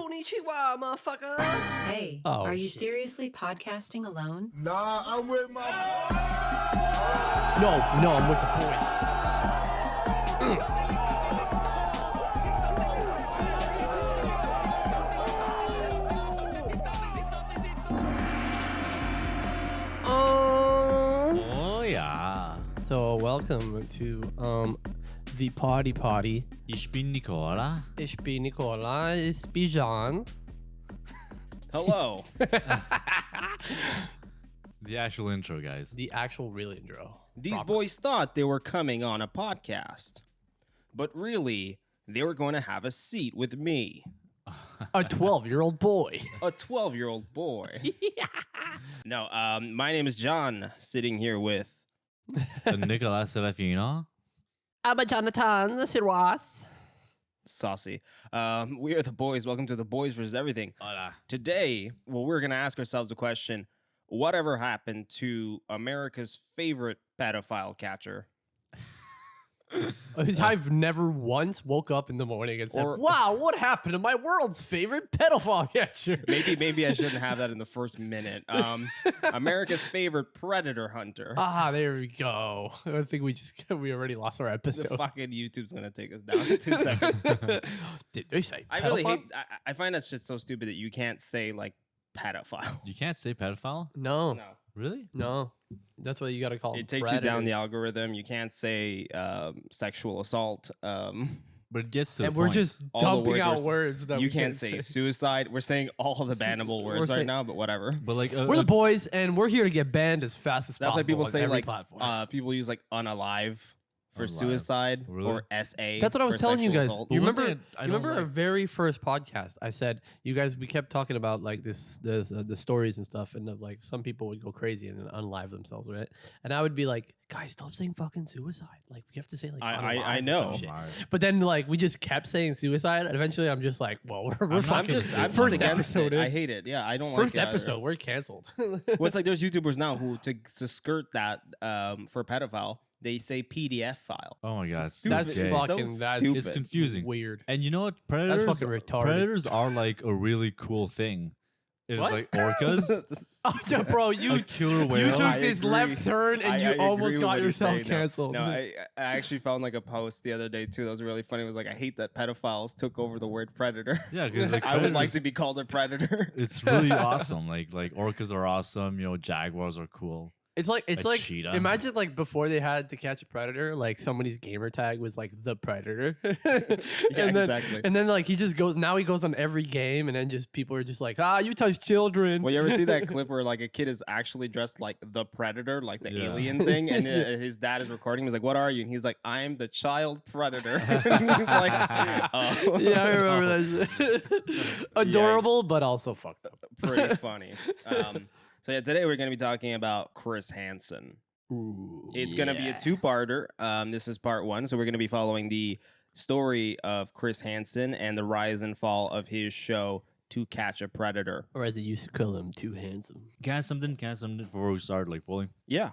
Konnichiwa, motherfucker. Hey, are you seriously podcasting alone? Nah, I'm with my... No, I'm with the boys. Oh yeah. So welcome to the potty. Ich bin Nicola. Ich bin Nicola. Ich bin Jean. Hello. The actual intro, guys. The actual real intro. These boys thought they were coming on a podcast, but really, they were going to have a seat with me, A 12-year-old boy. a 12-year-old boy. No, my name is John, sitting here with... Nicola Serafino. I'm a Jonathan Sirois. Saucy. We are the boys. Welcome to the Boys versus Everything. Hola. Today, we're going to ask ourselves a question. Whatever happened to America's favorite pedophile catcher? I've never once woke up in the morning and said, wow, what happened to my world's favorite pedophile catcher? Maybe I shouldn't have that in the first minute. America's favorite predator hunter. There we go. I think we already lost our episode. The fucking YouTube's gonna take us down in 2 seconds. Did they say I really hate. I find that shit so stupid that you can't say like pedophile. You can't say pedophile? No. Really? No. That's what you got to call It takes you down the algorithm. You can't say sexual assault. But it gets to And the we're point. just All the dumping words out are- words that You we can't say suicide. We're saying all the bannable words right saying- now, but whatever. But like, We're the boys, and we're here to get banned as fast as That's possible. why people on say every like platform. people use like unalive for Unalive. suicide Really? or SA. That's what I was for telling you sexual guys. assault. You But one remember? thing I You don't remember our like- very first podcast? I said you guys. We kept talking about like the stories and stuff, and like some people would go crazy and then unlive themselves, right? And I would be like, guys, stop saying fucking suicide. Like we have to say like I unalive or know. some shit. Unalive. But then like we just kept saying suicide, and eventually I'm just like, well, we're I'm fucking. I'm first just against episode. it. I hate it. Yeah, I don't First like it either. episode, we're canceled. Well, it's like there's YouTubers now who to skirt that for pedophile, they say PDF file. Oh my god. Stupid. That's Okay. So fucking. That's stupid. It's confusing. weird. And you know what? Predators. fucking retarded. Predators are like a really cool thing. It's What? like orcas. Oh, yeah, bro, you a killer you whale. took I this agree. left turn and I you agree almost with got what he's yourself saying. canceled. No, I actually found like a post the other day too. That was really funny. It was like, I hate that pedophiles took over the word predator. Yeah, because like I would like predators- to be called a predator. It's really awesome. Like orcas are awesome. You know, jaguars are cool. It's like A cheetah. imagine like before they had To Catch a Predator, like somebody's gamer tag was like the Predator. Yeah, exactly. And then like he goes on every game, and then just people are just like, you touch children. Well, you ever see that clip where like a kid is actually dressed like the predator, like the Yeah. alien thing, and his dad is recording. He's like, "What are you?" And he's like, "I'm the child predator." And he's like, "Oh, Yeah, I remember that. Adorable, but also fucked up. pretty funny." So yeah, today we're gonna be talking about Chris Hansen. Ooh, It's gonna be a two-parter. This is part one, so we're gonna be following the story of Chris Hansen and the rise and fall of his show To Catch a Predator. or as they used to call him, Too Handsome. Can I have something before we start like fully? Yeah.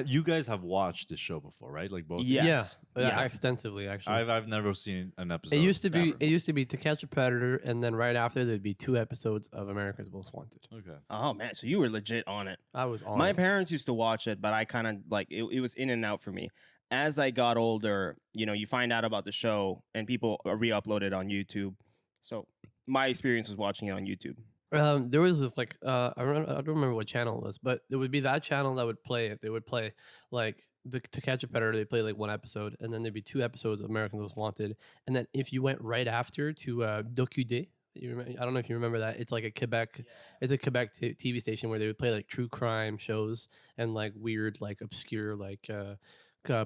You guys have watched this show before, right? Like both. Yes. Yeah, extensively actually. I've never seen an episode. It used to be ever. To Catch a Predator, and then right after there'd be 2 episodes of America's Most Wanted. Okay. Oh man, so you were legit on it. I was on. My it. parents used to watch it, but I kind of like it was in and out for me. As I got older, you know, you find out about the show and people re-upload it on YouTube. So my experience was watching it on YouTube. There was this like I don't remember what channel it was, but it would be that channel that would play it. They would play like To Catch a Predator. They play like 1 episode, and then there'd be 2 episodes of Americans Most Wanted. And then if you went right after to Docu-Day, I don't know if you remember that. It's like a Quebec. It's a Quebec TV station where they would play like true crime shows and like weird, like obscure, like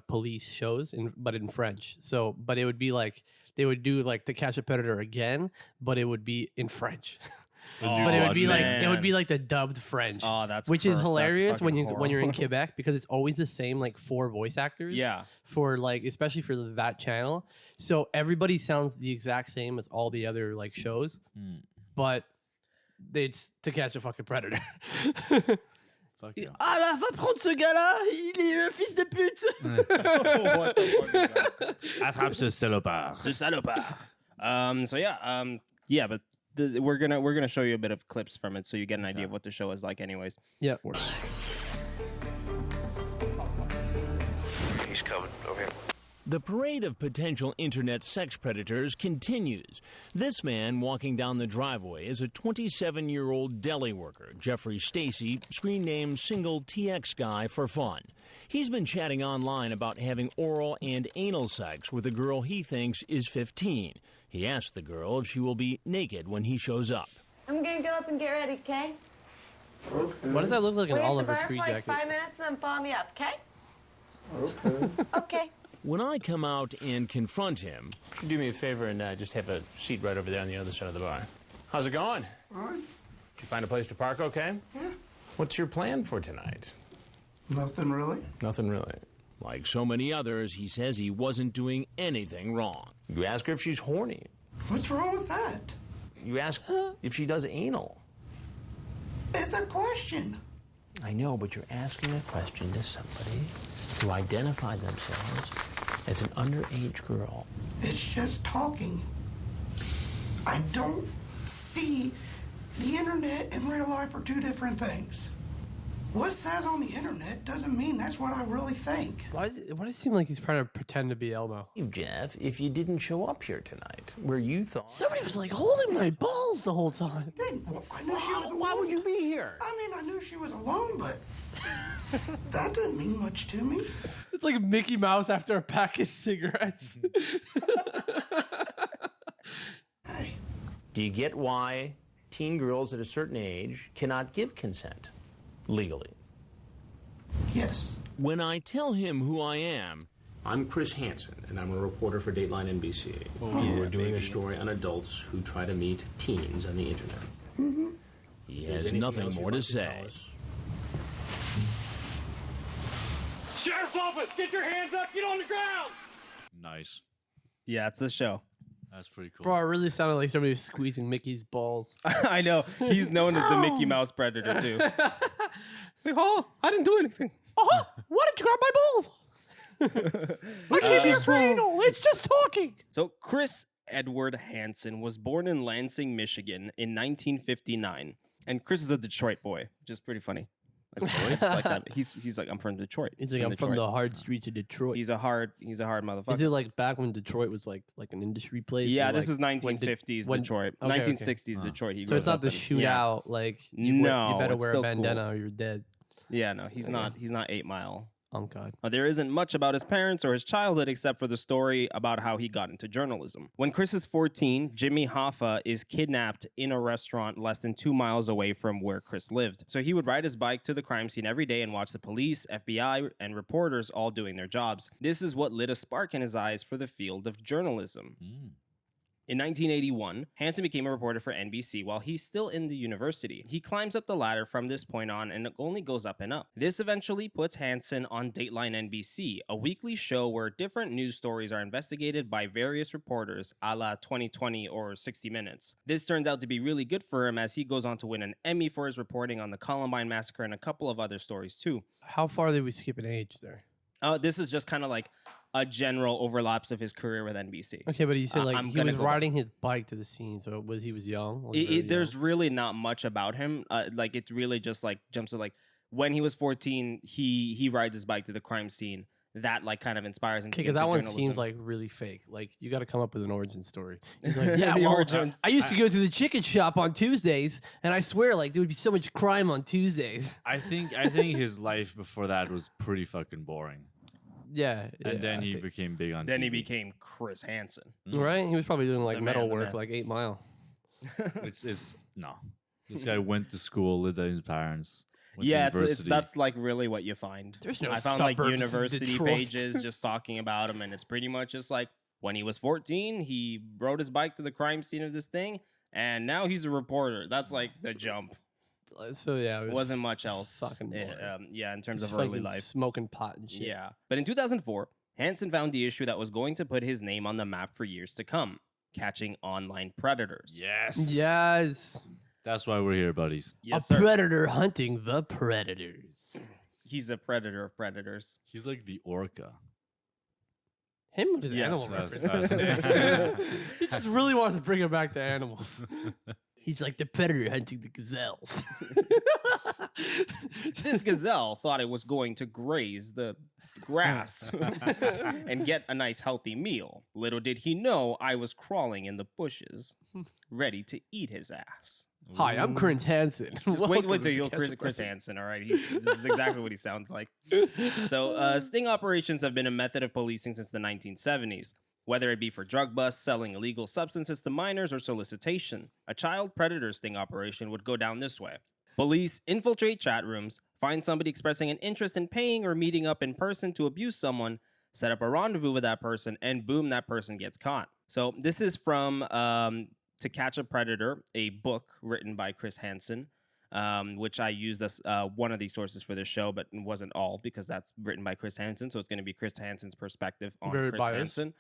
police shows, but in French. So, but it would be like they would do like To Catch a Predator again, but it would be in French. But it would be like man. it would be like the dubbed French, Oh, that's which is that's hilarious when fucking you're in horrible. Quebec because it's always the same like 4 voice actors. Yeah. For like especially for that channel, so everybody sounds the exact same as all the other like shows, but it's To Catch a fucking Predator. Fuck yeah. Ah, va prendre ce gars-là, il est un fils de pute. What the fuck is that? Attrape ce salopard. Ce salopard. So yeah, but we're gonna show you a bit of clips from it so you get an idea of what the show is like. Anyways, Yeah. He's coming. Over here. The parade of potential internet sex predators continues. This man walking down the driveway is a 27-year-old deli worker, Jeffrey Stacy, screen name Single TX Guy for fun. He's been chatting online about having oral and anal sex with a girl he thinks is 15. He asked the girl if she will be naked when he shows up. I'm gonna go up and get ready, okay? Why does that look like an Wait at the Oliver bar Tree for like jacket? 5 minutes and then follow me up, okay? Okay. When I come out and confront him, Do me a favor and just have a seat right over there on the other side of the bar. How's it going? All right. Did you find a place to park okay? Yeah. What's your plan for tonight? Nothing really. Nothing really. like so many others, he says he wasn't doing anything wrong. You ask her if she's horny. What's wrong with that? You ask if she does anal. It's a question. I know, but you're asking a question to somebody who identified themselves as an underage girl. It's just talking. I don't see the internet and real life are two different things. What says on the internet doesn't mean that's what I really think. Why does it seem like he's trying to pretend to be Elmo? You, Jeff, if you didn't show up here tonight, where you thought... Somebody was like holding my balls the whole time. Well, I knew she was alone. Why would you be here? I mean, I knew she was alone, but that doesn't mean much to me. It's like Mickey Mouse after a pack of cigarettes. Hey, Do you get why teen girls at a certain age cannot give consent legally? yes. When I tell him who I am, I'm Chris Hansen, and I'm a reporter for Dateline NBC. We're doing a story on adults who try to meet teens on the internet. he has nothing more to say. Sheriff's office, get your hands up, get on the ground! Nice. Yeah, it's the show. That's pretty cool. Bro, it really sounded like somebody was squeezing Mickey's balls. I know. He's known as the Mickey Mouse Predator, too. It's like, oh, I didn't do anything. Oh, why did you grab my balls? I can't be anal. It's just talking. So, Chris Edward Hansen was born in Lansing, Michigan in 1959. And Chris is a Detroit boy, which is pretty funny. It's like that. He's like, I'm from Detroit. He's like, I'm from the hard streets of Detroit. He's a hard motherfucker. Is it like back when Detroit was like an industry place? Yeah, or this like is 1950s when- Detroit. okay, okay. 1960s Detroit. He So it's grows not up the in. shootout. Like you No, better it's wear a still bandana cool. or you're dead. Yeah, no, he's not 8 Mile. Oh God. There isn't much about his parents or his childhood except for the story about how he got into journalism. When Chris is 14, Jimmy Hoffa is kidnapped in a restaurant less than 2 miles away from where Chris lived. So he would ride his bike to the crime scene every day and watch the police, FBI, and reporters all doing their jobs. This is what lit a spark in his eyes for the field of journalism. In 1981, Hansen became a reporter for NBC while he's still in the university. He climbs up the ladder from this point on and it only goes up and up. This eventually puts Hansen on Dateline NBC, a weekly show where different news stories are investigated by various reporters, a la 2020 or 60 Minutes. This turns out to be really good for him as he goes on to win an Emmy for his reporting on the Columbine Massacre and a couple of other stories too. How far did we skip an age there? This is just kind of like a general overlaps of his career with NBC. Okay, but he said like I'm he gonna was go- riding his bike to the scene. So he was young? Was very There's young? really not much about him. Like it really just like jumps to like when he was 14, he rides his bike to the crime scene. That like kind of inspires him. Okay, to because get that into one journalism. seems like really fake. Like you got to come up with an origin story. He's like, yeah, The well, origin- I used to go to the chicken shop on Tuesdays, and I swear, like there would be so much crime on Tuesdays. I think his life before that was pretty fucking boring. Yeah, And then I he think- became big on Then he TV. became Chris Hansen. right. He was probably doing like The man, metal the work, man. like 8 Mile. It's no. This guy went to school, lived with his parents. Went to Yeah, it's university. that's like really what you find. There's no I found like suburbs in university Detroit. pages just talking about him, and it's pretty much just like when he was 14, he rode his bike to the crime scene of this thing, and now he's a reporter. That's like the jump. So yeah, it Wasn't much else. fucking boring. Yeah, in terms just of early fucking life. smoking pot and shit. Yeah. But in 2004, Hansen found the issue that was going to put his name on the map for years to come, catching online predators. yes. Yes. That's why we're here, buddies. Yes, a sir. predator hunting the predators. He's a predator of predators. He's like the orca. Him with his Yes, animal that's- reference. He just really wants to bring it back to animals. He's like the predator hunting the gazelles. This gazelle thought it was going to graze the grass and get a nice healthy meal. Little did he know I was crawling in the bushes, ready to eat his ass. Hi, I'm Chris Hansen. Just wait Welcome till to you'll Catch a Chris Predator. Hansen, all right? This is exactly what he sounds like. So, sting operations have been a method of policing since the 1970s, whether it be for drug busts, selling illegal substances to minors, or solicitation. A child predator sting operation would go down this way. Police infiltrate chat rooms, find somebody expressing an interest in paying or meeting up in person to abuse someone, set up a rendezvous with that person, and boom, that person gets caught. So this is from To Catch a Predator, a book written by Chris Hansen, which I used as one of these sources for this show, but it wasn't all because that's written by Chris Hansen. So it's going to be Chris Hansen's perspective on Very Chris biased. Hansen.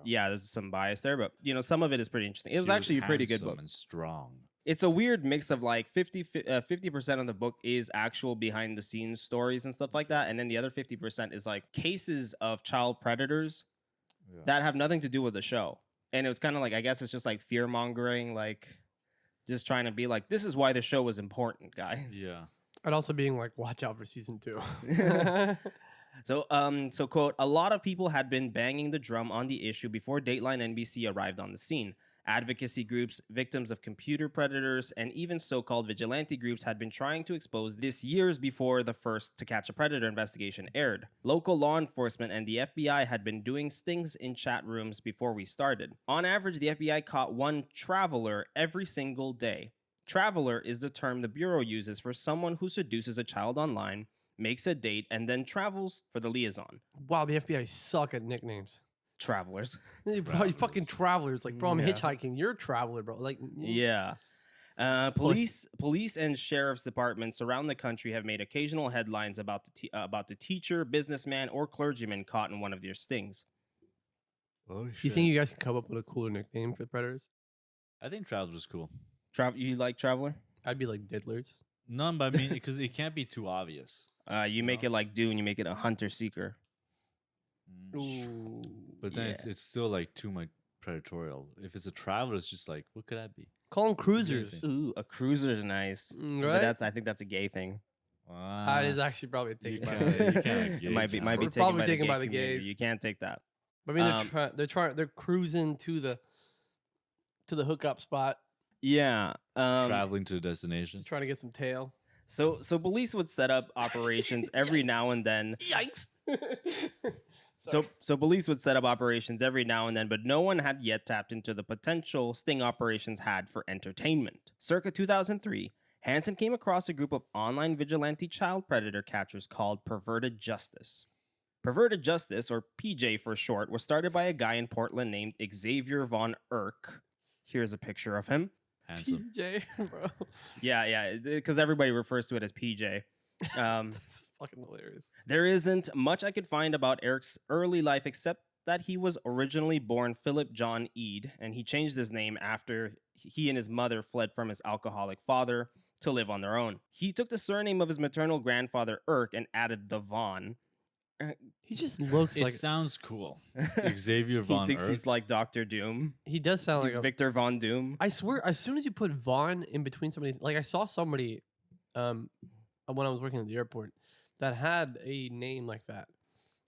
Yeah, there's some bias there, but some of it is pretty interesting. It was actually a pretty good handsome book. and strong. It's a weird mix of like 50% of the book is actual behind the scenes stories and stuff like that. And then the other 50% is like cases of child predators that have nothing to do with the show. And it was kind of like, I guess it's just like fear mongering, like just trying to be like, this is why the show was important, guys. Yeah. And also being like, watch out for season 2. So quote, a lot of people had been banging the drum on the issue before Dateline NBC arrived on the scene. Advocacy groups, victims of computer predators, and even so-called vigilante groups had been trying to expose this years before the first To Catch a Predator investigation aired. Local law enforcement and the FBI had been doing stings in chat rooms before we started. On average, the FBI caught one traveler every single day. Traveler is the term the Bureau uses for someone who seduces a child online, makes a date, and then travels for the liaison. Wow, the FBI suck at nicknames. Travelers. Bro, you fucking travelers. Like, bro, I'm hitchhiking. You're a traveler, bro. Like, Yeah. Police and sheriff's departments around the country have made occasional headlines about the teacher, businessman, or clergyman caught in one of their stings. Oh, shit. You think you guys can come up with a cooler nickname for predators? I think Traveler's cool. You like Traveler? I'd be like diddlers. No, but I mean, because it can't be too obvious. You make it like Dune. You make it a hunter-seeker. Ooh. But then it's still like too much predatorial. If it's a traveler, it's just like, what could that be? Call them cruisers. think? Ooh, a cruiser's nice. Right? But I think that's a gay thing. That is actually probably You taken by can't, the you can't It might be We're taken probably by taken the gay by the community. gays. You can't take that. I mean, they're cruising to the hookup spot, Yeah. traveling to the destination. trying to get some tail. So police would set up operations every now and then. Yikes! So police would set up operations every now and then, but no one had yet tapped into the potential sting operations had for entertainment. Circa 2003, Hansen came across a group of online vigilante child predator catchers called Perverted Justice. Perverted Justice, or PJ for short, was started by a guy in Portland named Xavier Von Erck. Here's a picture of him. Handsome. PJ, bro. Yeah, because everybody refers to it as PJ. That's fucking hilarious. There isn't much I could find about Eric's early life except that he was originally born Philip John Eade, and he changed his name after he and his mother fled from his alcoholic father to live on their own. He took the surname of his maternal grandfather, Erk, and added the Von. He just looks It like sounds cool. Xavier He Von thinks he's Erck. like Dr. Doom. he does sound He's like a, Victor Von Doom. I swear, as soon as you put Vaughn in between somebody, like I saw somebody, when I was working at the airport, that had a name like that.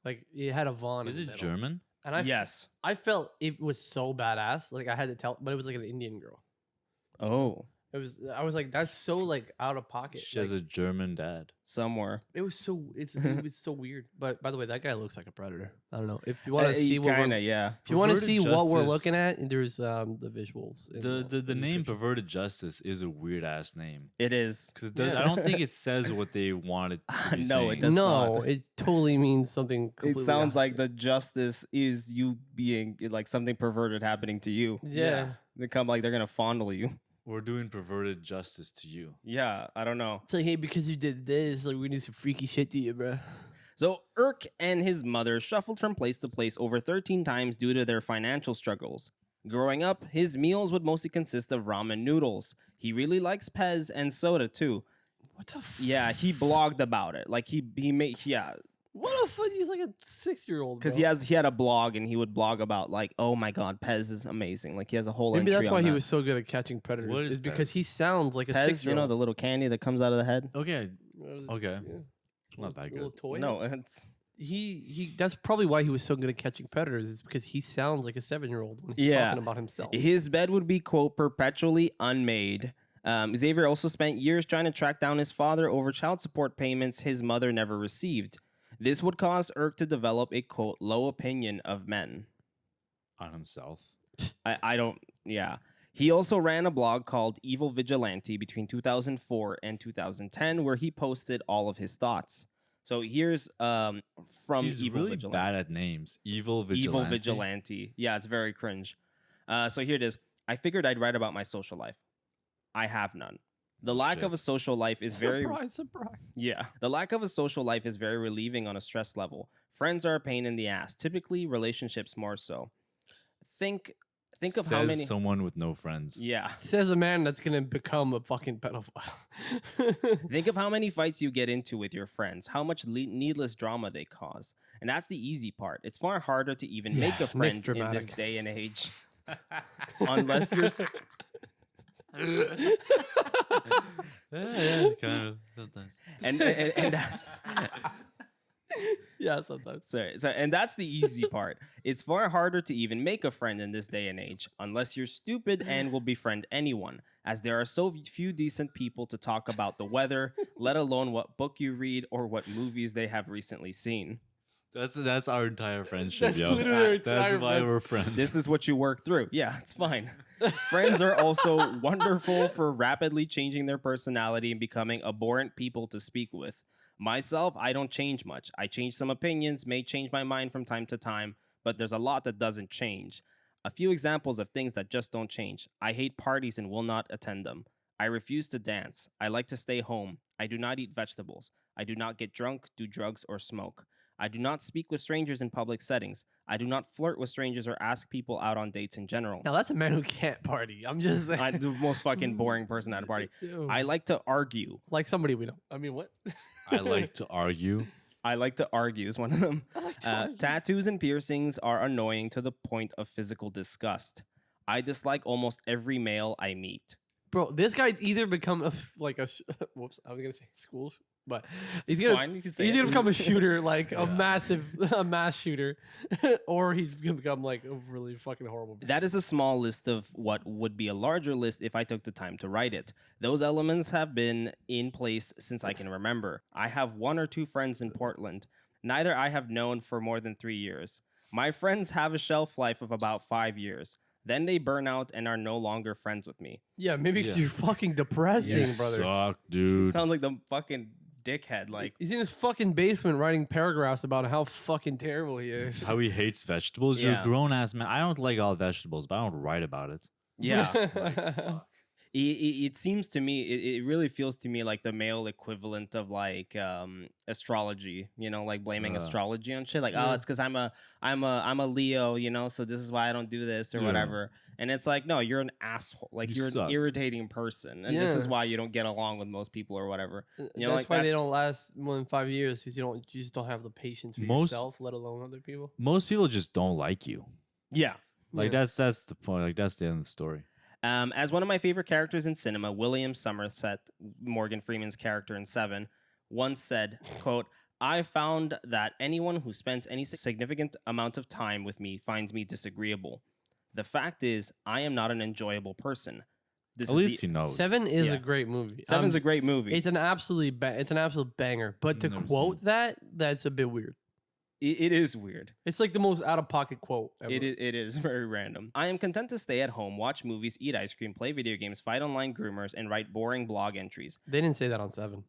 Like it had a Vaughn. Is in it the middle. German? And I Yes. I felt it was so badass. Like I had to tell, but it was like an Indian girl. Oh, It was. I was like, that's so like out of pocket. She has Like, a German dad. somewhere. it was so. It was so weird. But by the way, that guy looks like a predator. I don't know if you want to see what Kinda, we're, yeah. if you want to Perverted see what we're Justice- looking at. There's the visuals. in The name description. Perverted Justice is a weird ass name. It is. Because it does. Yeah. I don't think it says what they wanted to be No, saying. it does No, not. it totally means something. It Completely sounds like opposite. the justice is you being like something perverted happening to you. Yeah. They come like they're gonna fondle you. We're doing perverted justice to you. Yeah, I don't know. It's like, hey, because you did this, like we do some freaky shit to you, bro. So Erk and his mother shuffled from place to place over 13 times due to their financial struggles. Growing up, his meals would mostly consist of ramen noodles. He really likes Pez and soda too. What the? Yeah, he blogged about it. Like he made What a fun! He's like a 6-year-old. Because he had a blog and he would blog about like, oh my god, Pez is amazing. Like he has a whole Maybe entry that's why on he that. was so good at catching predators. What is because Pez? he sounds like a Pez, 6-year-old. you know, the little candy that comes out of the head. Okay. Okay. Yeah. Not that Little good. toy. No, it's He. That's probably why he was so good at catching predators. Is because he sounds like a 7-year-old when he's Yeah. talking about himself. his bed would be quote perpetually unmade. Xavier also spent years trying to track down his father over child support payments his mother never received. This would cause Irk to develop a quote low opinion of men. On himself. I don't. Yeah. He also ran a blog called Evil Vigilante between 2004 and 2010, where he posted all of his thoughts. So here's from He's Evil really Vigilante. bad at names. Evil Vigilante. Evil Vigilante. Yeah, it's very cringe. So here it is. I figured I'd write about my social life. I have none. The lack of a social life is very surprise. yeah. The lack of a social life is very relieving on a stress level. Friends are a pain in the ass. Typically, relationships more so. Think of how many. Someone with no friends. Yeah. Says a man that's gonna become a fucking pedophile. Think of how many fights you get into with your friends, how much needless drama they cause. And that's the easy part. It's far harder to even make a Nick's friend in dramatic. this day and age. Unless you're... Yeah, kind of. Sometimes. and that's... Yeah, sometimes. So, and that's the easy part. It's far harder to even make a friend in this day and age, unless you're stupid and will befriend anyone, as there are so few decent people to talk about the weather, let alone what book you read or what movies they have recently seen. That's our entire friendship, That's yo. literally our That's entire why friend- we're friends. This is what you work through. Yeah, it's fine. Friends are also wonderful for rapidly changing their personality and becoming abhorrent people to speak with. Myself, I don't change much. I change some opinions, may change my mind from time to time, but there's a lot that doesn't change. A few examples of things that just don't change. I hate parties and will not attend them. I refuse to dance. I like to stay home. I do not eat vegetables. I do not get drunk, do drugs, or smoke. I do not speak with strangers in public settings. I do not flirt with strangers or ask people out on dates in general. Now that's a man who can't party. I'm just saying. I'm the most fucking boring person at a party. Ew. I like to argue. like somebody we know. I mean, what? I like to argue. I like to argue is one of them. Tattoos and piercings are annoying to the point of physical disgust. I dislike almost every male I meet. Bro, this guy either become whoops, I was gonna say school, but It's gonna fine, you can say he's it. gonna become a shooter, like a mass shooter, or he's gonna become like a really fucking horrible person. That is a small list of what would be a larger list if I took the time to write it. Those elements have been in place since I can remember. I have 1 or 2 friends in Portland. Neither I have known for more than 3 years. My friends have a shelf life of about 5 years. Then they burn out and are no longer friends with me. Yeah, maybe because you're fucking depressing, You brother. suck, dude. Sounds like the fucking dickhead. Like, He's in his fucking basement writing paragraphs about how fucking terrible he is. How he hates vegetables. You're Yeah. a grown ass man. I don't like all vegetables, but I don't write about it. yeah. It seems to me, it really feels to me like the male equivalent of like astrology, you know, like blaming astrology on shit. Like, oh, it's because I'm a Leo, you know, so this is why I don't do this or Yeah. whatever. And it's like, no, you're an asshole. Like, You you're suck. an irritating person, and this is Yeah. why you don't get along with most people or whatever. You know, That's like why that- they don't last more than 5 years, because you just don't have the patience for Most- yourself, let alone other people. Most people just don't like you. Yeah. Like Yeah. that's the point. Like that's the end of the story. As one of my favorite characters in cinema, William Somerset, Morgan Freeman's character in Seven, once said, quote, I found that anyone who spends any significant amount of time with me finds me disagreeable. The fact is, I am not an enjoyable person. This At is least the- he knows. Seven is Yeah. a great movie. Seven's a great movie. It's an absolute it's an absolute banger. But to Never quote seen that's a bit weird. It is weird. It's like the most out of pocket quote ever. It is very random. I am content to stay at home, watch movies, eat ice cream, play video games, fight online groomers, and write boring blog entries. They didn't say that on Seven.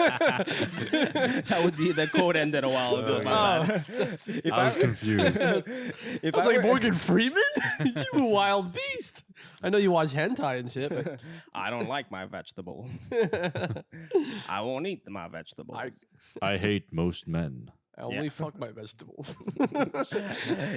That would be the quote ended a while ago. My bad. If I was confused. if I was like, were- Morgan Freeman? You a wild beast. I know you watch hentai and shit, but I don't like my vegetables. I won't eat my vegetables. I hate most men. I only fuck my vegetables.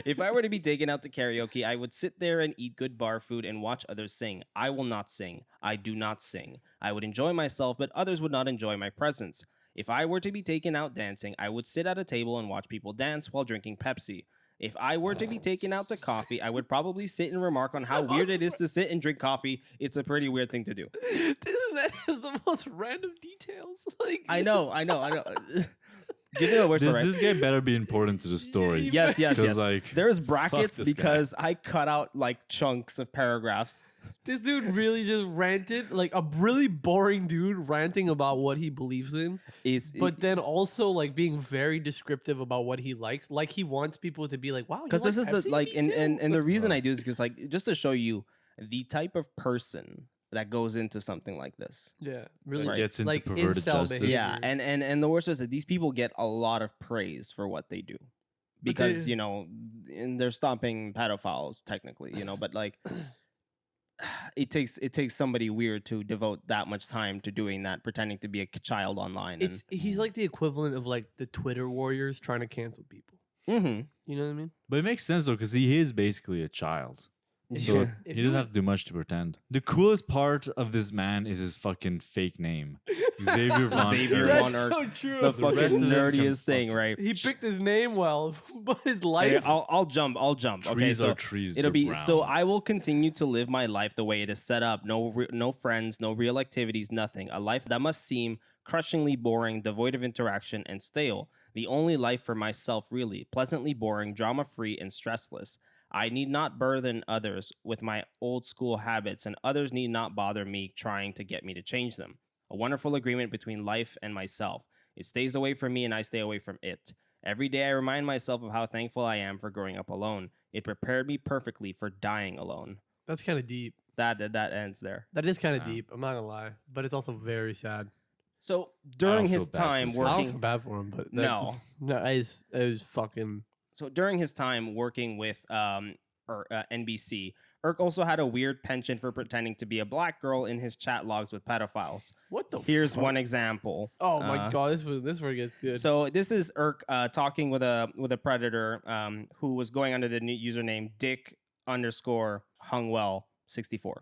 If I were to be taken out to karaoke, I would sit there and eat good bar food and watch others sing. I will not sing. I do not sing. I would enjoy myself, but others would not enjoy my presence. If I were to be taken out dancing, I would sit at a table and watch people dance while drinking Pepsi. If I were to be taken out to coffee, I would probably sit and remark on how weird it is to sit and drink coffee. It's a pretty weird thing to do. This man has the most random details. Like I know. Give me a word for it. This guy better be important to the story. Yes. Like, There's brackets fuck this because I cut out like chunks of paragraphs. This dude really just ranted, like a really boring dude ranting about what he believes in, but then also like being very descriptive about what he likes. Like he wants people to be like, "Wow," Because this is Pepsi? the like, Me and too." the reason I do is because like just to show you the type of person that goes into something like this. Yeah, really Right. gets into like perverted incel justice. behavior. Yeah, and the worst is that these people get a lot of praise for what they do. Because, they- and they're stopping pedophiles technically, but like it takes somebody weird to devote that much time to doing that, pretending to be a child online. he's like the equivalent of like the Twitter warriors trying to cancel people. Mm-hmm. You know what I mean? But it makes sense though, because he is basically a child. So If he you doesn't would- have to do much to pretend. The coolest part of this man is his fucking fake name. Xavier Von Xavier Erck. Von That's Erck. so true. The The fucking rest of them can nerdiest thing, fuck- right? He picked his name well, but his Hey, life. I'll jump. Okay, Trees so are trees. it'll they're be so. brown. I will continue to live my life the way it is set up. No friends, no real activities, nothing. A life that must seem crushingly boring, devoid of interaction, and stale. The only life for myself, really, pleasantly boring, drama-free, and stressless. I need not burden others with my old school habits, and others need not bother me trying to get me to change them. A wonderful agreement between life and myself. It stays away from me, and I stay away from it. Every day I remind myself of how thankful I am for growing up alone. It prepared me perfectly for dying alone. That's kind of deep. That ends there. That is kind of deep. I'm not gonna lie, but it's also very sad. So during feel his bad for time this guy. I don't feel working, bad for him, but No. it was fucking. so during his time working with NBC, Erk also had a weird penchant for pretending to be a black girl in his chat logs with pedophiles. What the? Here's fuck? one example. Oh my god, this where it gets good. So this is Erk talking with a predator who was going under the new username Dick_Hungwell64.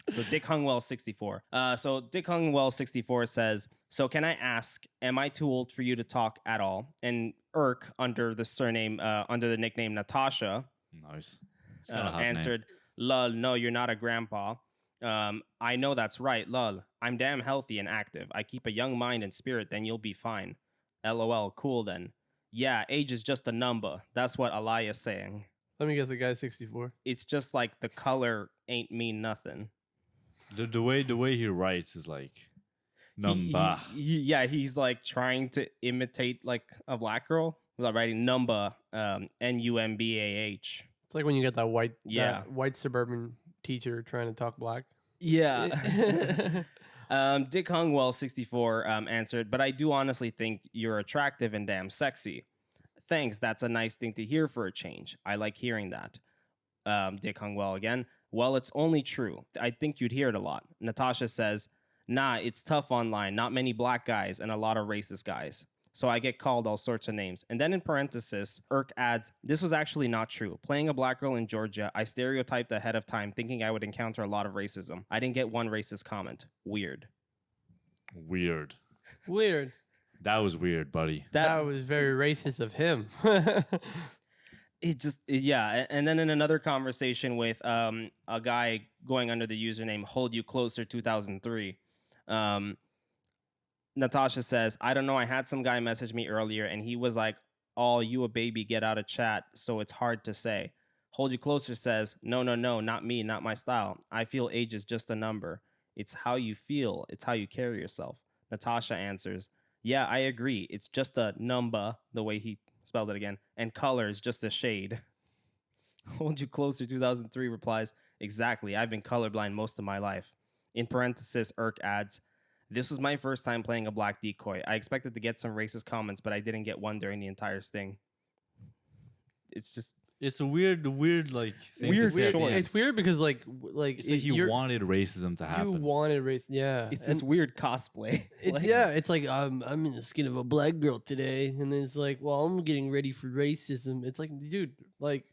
So Dick Hungwell 64. So Dick Hungwell 64 says, "So can I ask, am I too old for you to talk at all?" And Erk, under the nickname Natasha, Nice. It's kind of hot answered, "Lol, no, you're not a grandpa. I know that's right, lol. I'm damn healthy and active. I keep a young mind and spirit, then you'll be fine. LOL, cool then. Yeah, age is just a number. That's what Alaya's saying. Let me guess, the guy's 64. It's just like the color ain't mean nothing." The way he writes is like number. He's like trying to imitate like a black girl without writing number, NUMBAH. It's like when you get that white, Yeah. white suburban teacher trying to talk black. Yeah. Dick Hungwell 64 answered, "But I do honestly think you're attractive and damn sexy. Thanks, that's a nice thing to hear for a change. I like hearing that." Dick Hungwell again, "Well, it's only true. I think you'd hear it a lot." Natasha says, "Nah, it's tough online. Not many black guys and a lot of racist guys. So I get called all sorts of names." And then in parenthesis, Erk adds, "This was actually not true. Playing a black girl in Georgia, I stereotyped ahead of time thinking I would encounter a lot of racism. I didn't get one racist comment. Weird." Weird. Weird. That was weird, buddy. That was very racist of him. And then in another conversation with a guy going under the username Hold You Closer 2003, Natasha says, "I don't know, I had some guy message me earlier and he was like, 'Oh, you a baby, get out of chat,' so it's hard to say." Hold You Closer says, No, not me, not my style. I feel age is just a number. It's how you feel, it's how you carry yourself." Natasha answers, "Yeah, I agree. It's just a number," the way he spells it again, "and color is just a shade." Hold You Closer 2003 replies, "Exactly. I've been colorblind most of my life." In parenthesis, Erk adds, "This was my first time playing a black decoy. I expected to get some racist comments, but I didn't get one during the entire sting." It's just It's a weird like thing Weird to say at the choice. end. It's weird because like It's like he wanted racism to you happen. wanted race. Yeah, it's this weird cosplay. It's it's like I'm in the skin of a black girl today, and then it's like, well, I'm getting ready for racism. It's like, dude, like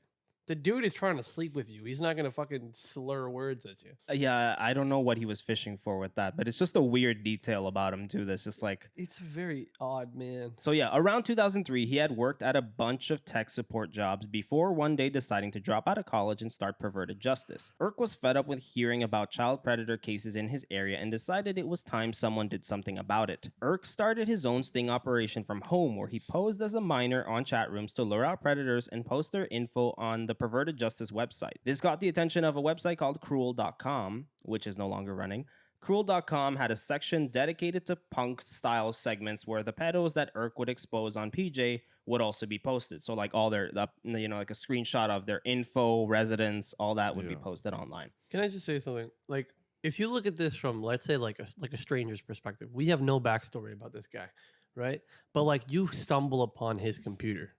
The dude is trying to sleep with you. He's not gonna fucking slur words at you. Yeah, I don't know what he was fishing for with that, but it's just a weird detail about him too. That's just like It's very odd, man. So yeah, around 2003, he had worked at a bunch of tech support jobs before one day deciding to drop out of college and start Perverted Justice. Irk was fed up with hearing about child predator cases in his area and decided it was time someone did something about it. Irk started his own sting operation from home where he posed as a minor on chat rooms to lure out predators and post their info on the Perverted Justice website. This got the attention of a website called Cruel.com, which is no longer running. Cruel.com had a section dedicated to punk-style segments where the pedos that Irk would expose on PJ would also be posted. So like all their, like a screenshot of their info, residence, all that would be posted online. Can I just say something? Like, if you look at this from, let's say, like a stranger's perspective, we have no backstory about this guy, right? But like, you stumble upon his computer,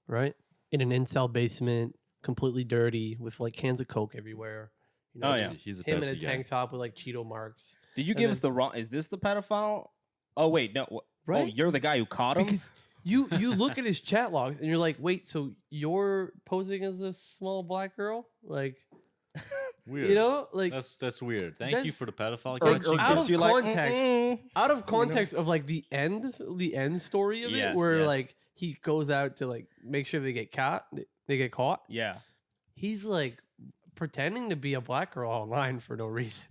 right, in an incel basement, completely dirty, with like cans of Coke everywhere. You know, he's a him in Pepsi a guy. tank top with like Cheeto marks. Did you give us the wrong? Is this the pedophile? Oh wait, no. Oh, Right? you're the guy who caught him. Because you look at his chat logs and you're like, wait, so you're posing as a small black girl, like, Weird. you know, like That's weird. Thank you that's- for the pedophile like, catching. out of you're like, context, out of context of like the end story of Yes, it, where yes. like he goes out to like make sure they get caught. Yeah. He's like pretending to be a black girl online for no reason.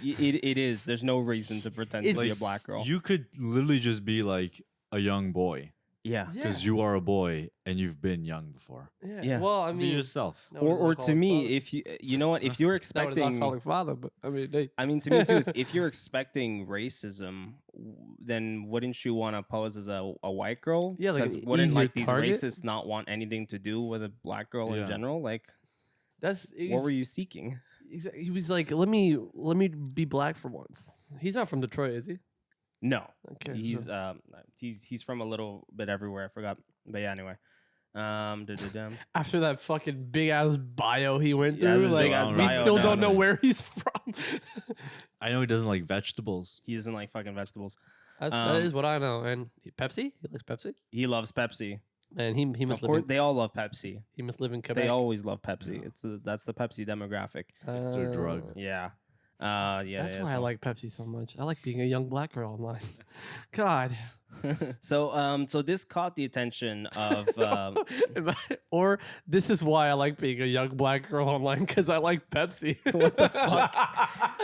It is. There's no reason to pretend to be a It's- black girl. You could literally just be like a young boy Yeah. because you are a boy and you've been young before. Yeah. Well, I Be mean, yourself. no, Or it's not to calling me, father. if you know what, if you're It's not what it's expecting, not calling father, but I mean, they, I mean, to me too, is if you're expecting racism, then wouldn't you want to pose as a white girl? Yeah, like 'Cause an wouldn't easier like these target? racists not want anything to do with a black girl in Yeah. general? Like, that's what were you seeking? He was like, let me be black for once. He's not from Detroit, is he? No, Okay, he's from a little bit everywhere. I forgot, but yeah. Anyway, da-da-dum. After that fucking big ass bio he went Yeah, through, this like big-ass we bio, still no, don't know no. where he's from. I know he doesn't like vegetables. He doesn't like fucking vegetables. That is what I know. And Pepsi, he likes Pepsi, He loves Pepsi. and he Of must live course, in, they all love Pepsi. he must live in Quebec. They always love Pepsi. That's the Pepsi demographic. It's their drug. Yeah. Yeah. That's yeah, why I so- like Pepsi so much. I like being a young black girl online. God. So this caught the attention of Or this is why I like being a young black girl online, because I like Pepsi. what the fuck?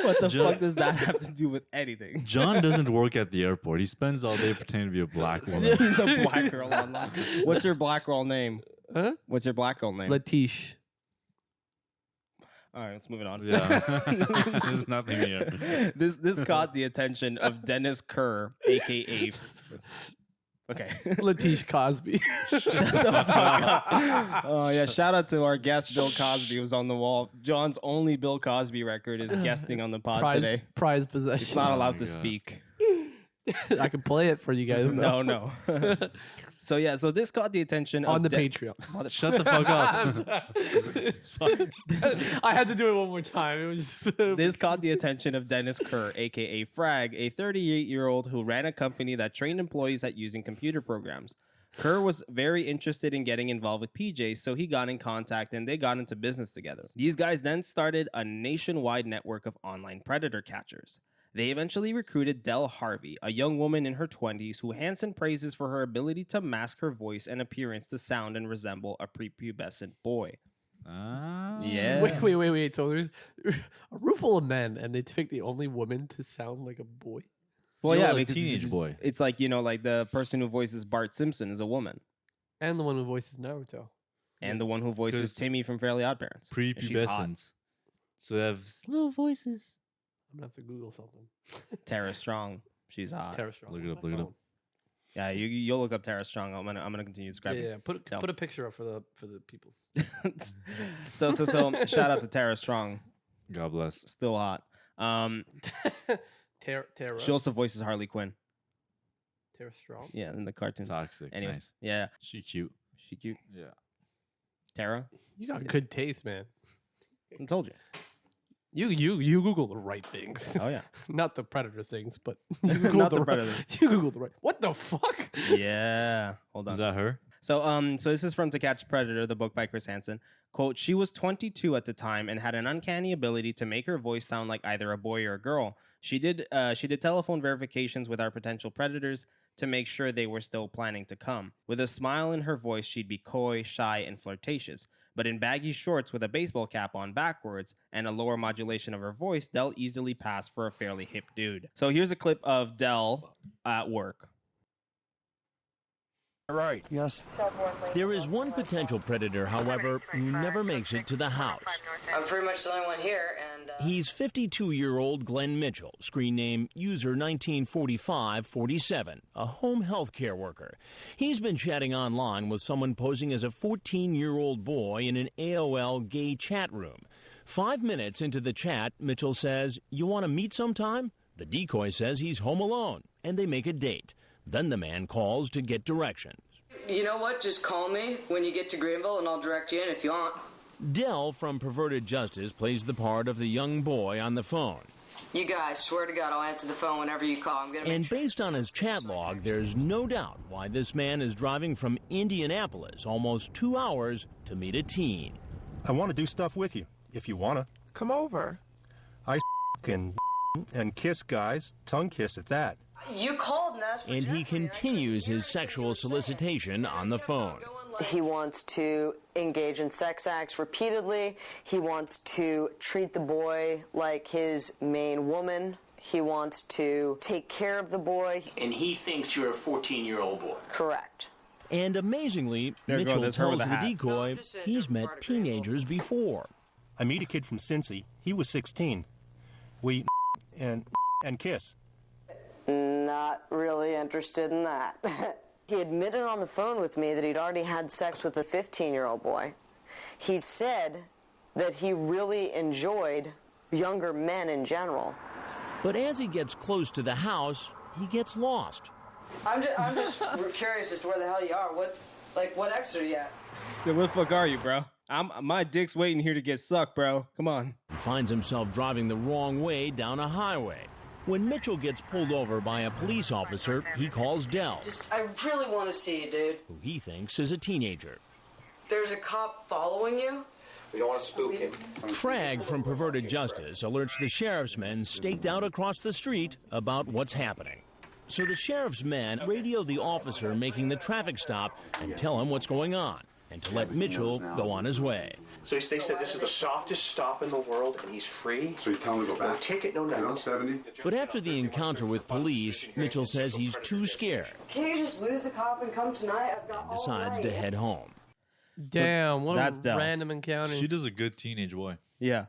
What the Ju- fuck does that have to do with anything? John doesn't work at the airport. He spends all day pretending to be a black woman. He's a black girl online. What's your black girl name? Huh? What's your black girl name? Latish. All right, let's move it on. Yeah. There's nothing here. This caught the attention of Dennis Kerr, aka. Okay. Latish Cosby. Shut the fuck up. Oh yeah, shout out to our guest Bill Cosby who's on the wall. John's only Bill Cosby record is guesting on the pod today. Prize He's possession. not allowed my to God. speak. I can play it for you guys. Though. No. So this caught the attention On of the Patreon. Shut the fuck up. I had to do it one more time. It was This caught the attention of Dennis Kerr, aka Frag, a 38-year-old who ran a company that trained employees at using computer programs. Kerr was very interested in getting involved with PJ, so he got in contact and they got into business together. These guys then started a nationwide network of online predator catchers. They eventually recruited Del Harvey, a young woman in her 20s who Hansen praises for her ability to mask her voice and appearance to sound and resemble a prepubescent boy. Ah. Yeah. Wait. So there's a room full of men, and they pick the only woman to sound like a boy. Well, You're yeah, a because teenage boy. It's like, like the person who voices Bart Simpson is a woman. And the one who voices Naruto. And the one who voices 'Cause Timmy from Fairly Odd Parents. And she's hot. Prepubescent. So they have little voices. I'm gonna have to Google something. Tara Strong. She's hot. Tara Strong. Look it on up, my look it up. phone. Yeah, you'll look up Tara Strong. I'm gonna continue describing. Yeah. Put No. a picture up for the peoples. So shout out to Tara Strong. God bless. Still hot. Tara She also voices Harley Quinn. Tara Strong. Yeah, in the cartoons. Toxic. Anyways, Nice. yeah, She cute. she cute. Yeah. Tara, You got good taste, man. I told you. You Google the right things. Oh yeah. Not the predator things, but you Google Not the right- predator. You Google the right. What the fuck? Yeah. Hold on. Is that her? So this is from To Catch a Predator, the book by Chris Hansen. Quote, she was 22 at the time and had an uncanny ability to make her voice sound like either a boy or a girl. She did telephone verifications with our potential predators to make sure they were still planning to come. With a smile in her voice, she'd be coy, shy, and flirtatious. But in baggy shorts with a baseball cap on backwards and a lower modulation of her voice, Dell easily passed for a fairly hip dude. So here's a clip of Dell at work. Right. Yes. There is one potential predator, however, who never makes it to the house. I'm pretty much the only one here, and... He's 52-year-old Glenn Mitchell, screen name user 194547, a home health care worker. He's been chatting online with someone posing as a 14-year-old boy in an AOL gay chat room. 5 minutes into the chat, Mitchell says, "You want to meet sometime?" The decoy says he's home alone, and they make a date. Then the man calls to get directions. You know what? Just call me when you get to Greenville, and I'll direct you in if you want. Dell from Perverted Justice plays the part of the young boy on the phone. You guys, swear to God, I'll answer the phone whenever you call. I'm gonna make And sure based on his chat log, there's no doubt why this man is driving from Indianapolis almost 2 hours to meet a teen. I want to do stuff with you, if you want to. Come over. I and kiss guys, tongue kiss at that. You called and asked for And he Jeffrey. continues his sexual solicitation on the phone. He wants to engage in sex acts repeatedly. He wants to treat the boy like his main woman. He wants to take care of the boy. And he thinks you're a 14-year-old boy. Correct. And amazingly, There you go, Mitchell that's her tells with the a hat. decoy he's met teenagers before. I meet a kid from Cincy. He was 16. We and kiss. Not really interested in that. He admitted on the phone with me that he'd already had sex with a 15-year-old boy. He said that he really enjoyed younger men in general. But as he gets close to the house, he gets lost. I'm just curious as to where the hell you are. What exit are you at? Yeah, where the fuck are you, bro? My dick's waiting here to get sucked, bro. Come on. He finds himself driving the wrong way down a highway. When Mitchell gets pulled over by a police officer, he calls Dell, I really want to see you, dude. who he thinks is a teenager. There's a cop following you? We don't want to spook him. Frag from Perverted Justice alerts the sheriff's men staked out across the street about what's happening. So the sheriff's men radio the officer making the traffic stop and tell him what's going on, and to let Mitchell go on his way. So they said this is the softest stop in the world, and he's free. So you tell him to go back? No ticket, no nothing. 70? But after the encounter with police, Mitchell says he's too scared Can't you just lose the cop and come tonight? I've got and decides to head home. Damn, what that's a Dell. random encounter. She does a good teenage boy. Yeah.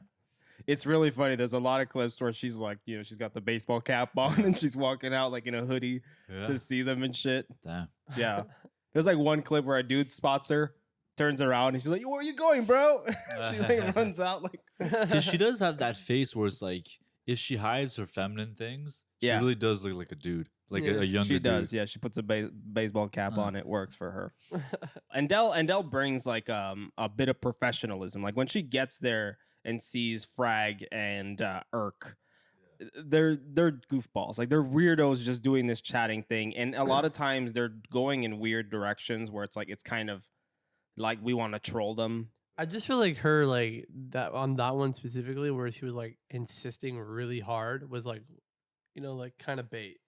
It's really funny. There's a lot of clips where she's like, she's got the baseball cap on and she's walking out like in a hoodie to see them and shit. Damn. Yeah. There's like one clip where a dude spots her, turns around, and she's like, "Where are you going, bro?" She like runs out like. Because she does have that face where it's like, if she hides her feminine things, she really does look like a dude, like a younger She dude. does, yeah. She puts a baseball cap on. It works for her. And Dell brings like a bit of professionalism. Like when she gets there and sees Frag and Irk, they're goofballs. Like they're weirdos just doing this chatting thing, and a lot of times they're going in weird directions where it's like it's kind of like we want to troll them. I just feel like her, like that on that one specifically, where she was like insisting really hard, was like, like kind of bait.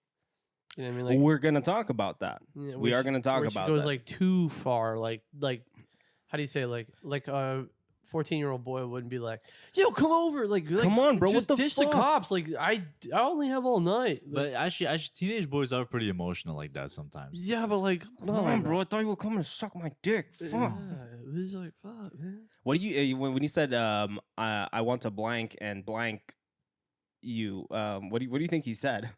You know what I mean? Like We're gonna talk about that. yeah, We where are gonna talk where about she goes that. like too far. Like how do you say like a 14-year-old boy wouldn't be like, "Yo, come over!" Like, come on, bro. Just What the ditch fuck? the cops. Like I only have all night. Like, But actually, teenage boys are pretty emotional like that sometimes. yeah, but like, no, Come on, bro. I thought you were coming to suck my dick. Yeah, Fuck. it was like, fuck, man. What do you when you said I want to blank and blank you? What do you think he said?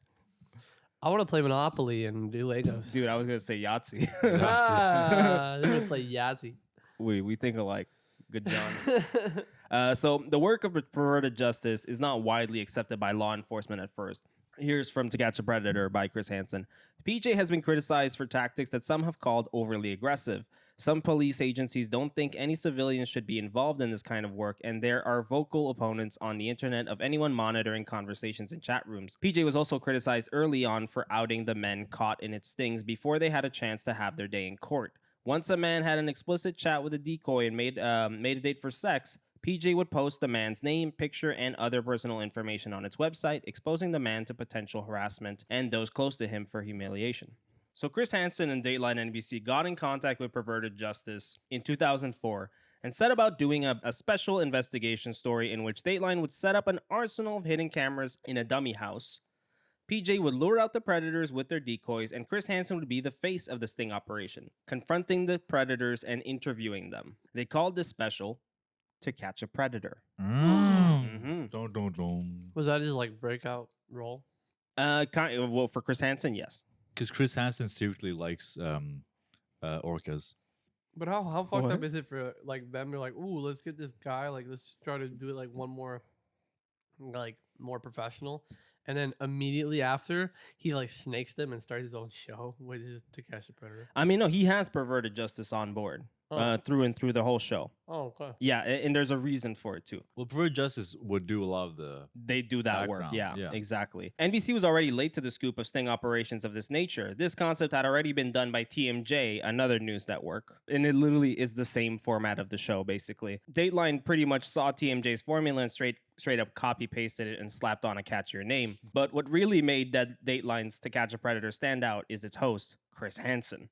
I want to play Monopoly and do Legos. Dude, I was gonna say Yahtzee. I'm gonna play Yahtzee. We think alike. Good John. So the work of perverted justice is not widely accepted by law enforcement at first. Here's from To Catch a Predator by Chris Hansen. PJ has been criticized for tactics that some have called overly aggressive. Some police agencies don't think any civilians should be involved in this kind of work, and there are vocal opponents on the internet of anyone monitoring conversations in chat rooms. PJ was also criticized early on for outing the men caught in its stings before they had a chance to have their day in court. Once a man had an explicit chat with a decoy and made a date for sex, PJ would post the man's name, picture, and other personal information on its website, exposing the man to potential harassment and those close to him for humiliation. So Chris Hansen and Dateline NBC got in contact with Perverted Justice in 2004 and set about doing a special investigation story in which Dateline would set up an arsenal of hidden cameras in a dummy house. PJ would lure out the predators with their decoys, and Chris Hansen would be the face of the sting operation, confronting the predators and interviewing them. They called this special To Catch a Predator. Was that his like breakout role? Well, for Chris Hansen, yes. Because Chris Hansen secretly likes orcas. But how fucked up is it for like them? They're like, ooh, let's get this guy. Like, let's try to do it like one more, like more professional. And then immediately after, he like snakes them and starts his own show, which is To Catch a Predator. I mean, no, he has Perverted Justice on board through and through the whole show. Oh, okay. Yeah, and there's a reason for it too. Well, Perverted Justice would do a lot of the They do that work. background. Yeah, exactly. NBC was already late to the scoop of sting operations of this nature. This concept had already been done by TMJ, another news network. And it literally is the same format of the show, basically. Dateline pretty much saw TMJ's formula and straight up copy pasted it and slapped on a catchier name. But what really made Dateline's To Catch a Predator stand out is its host, Chris Hansen.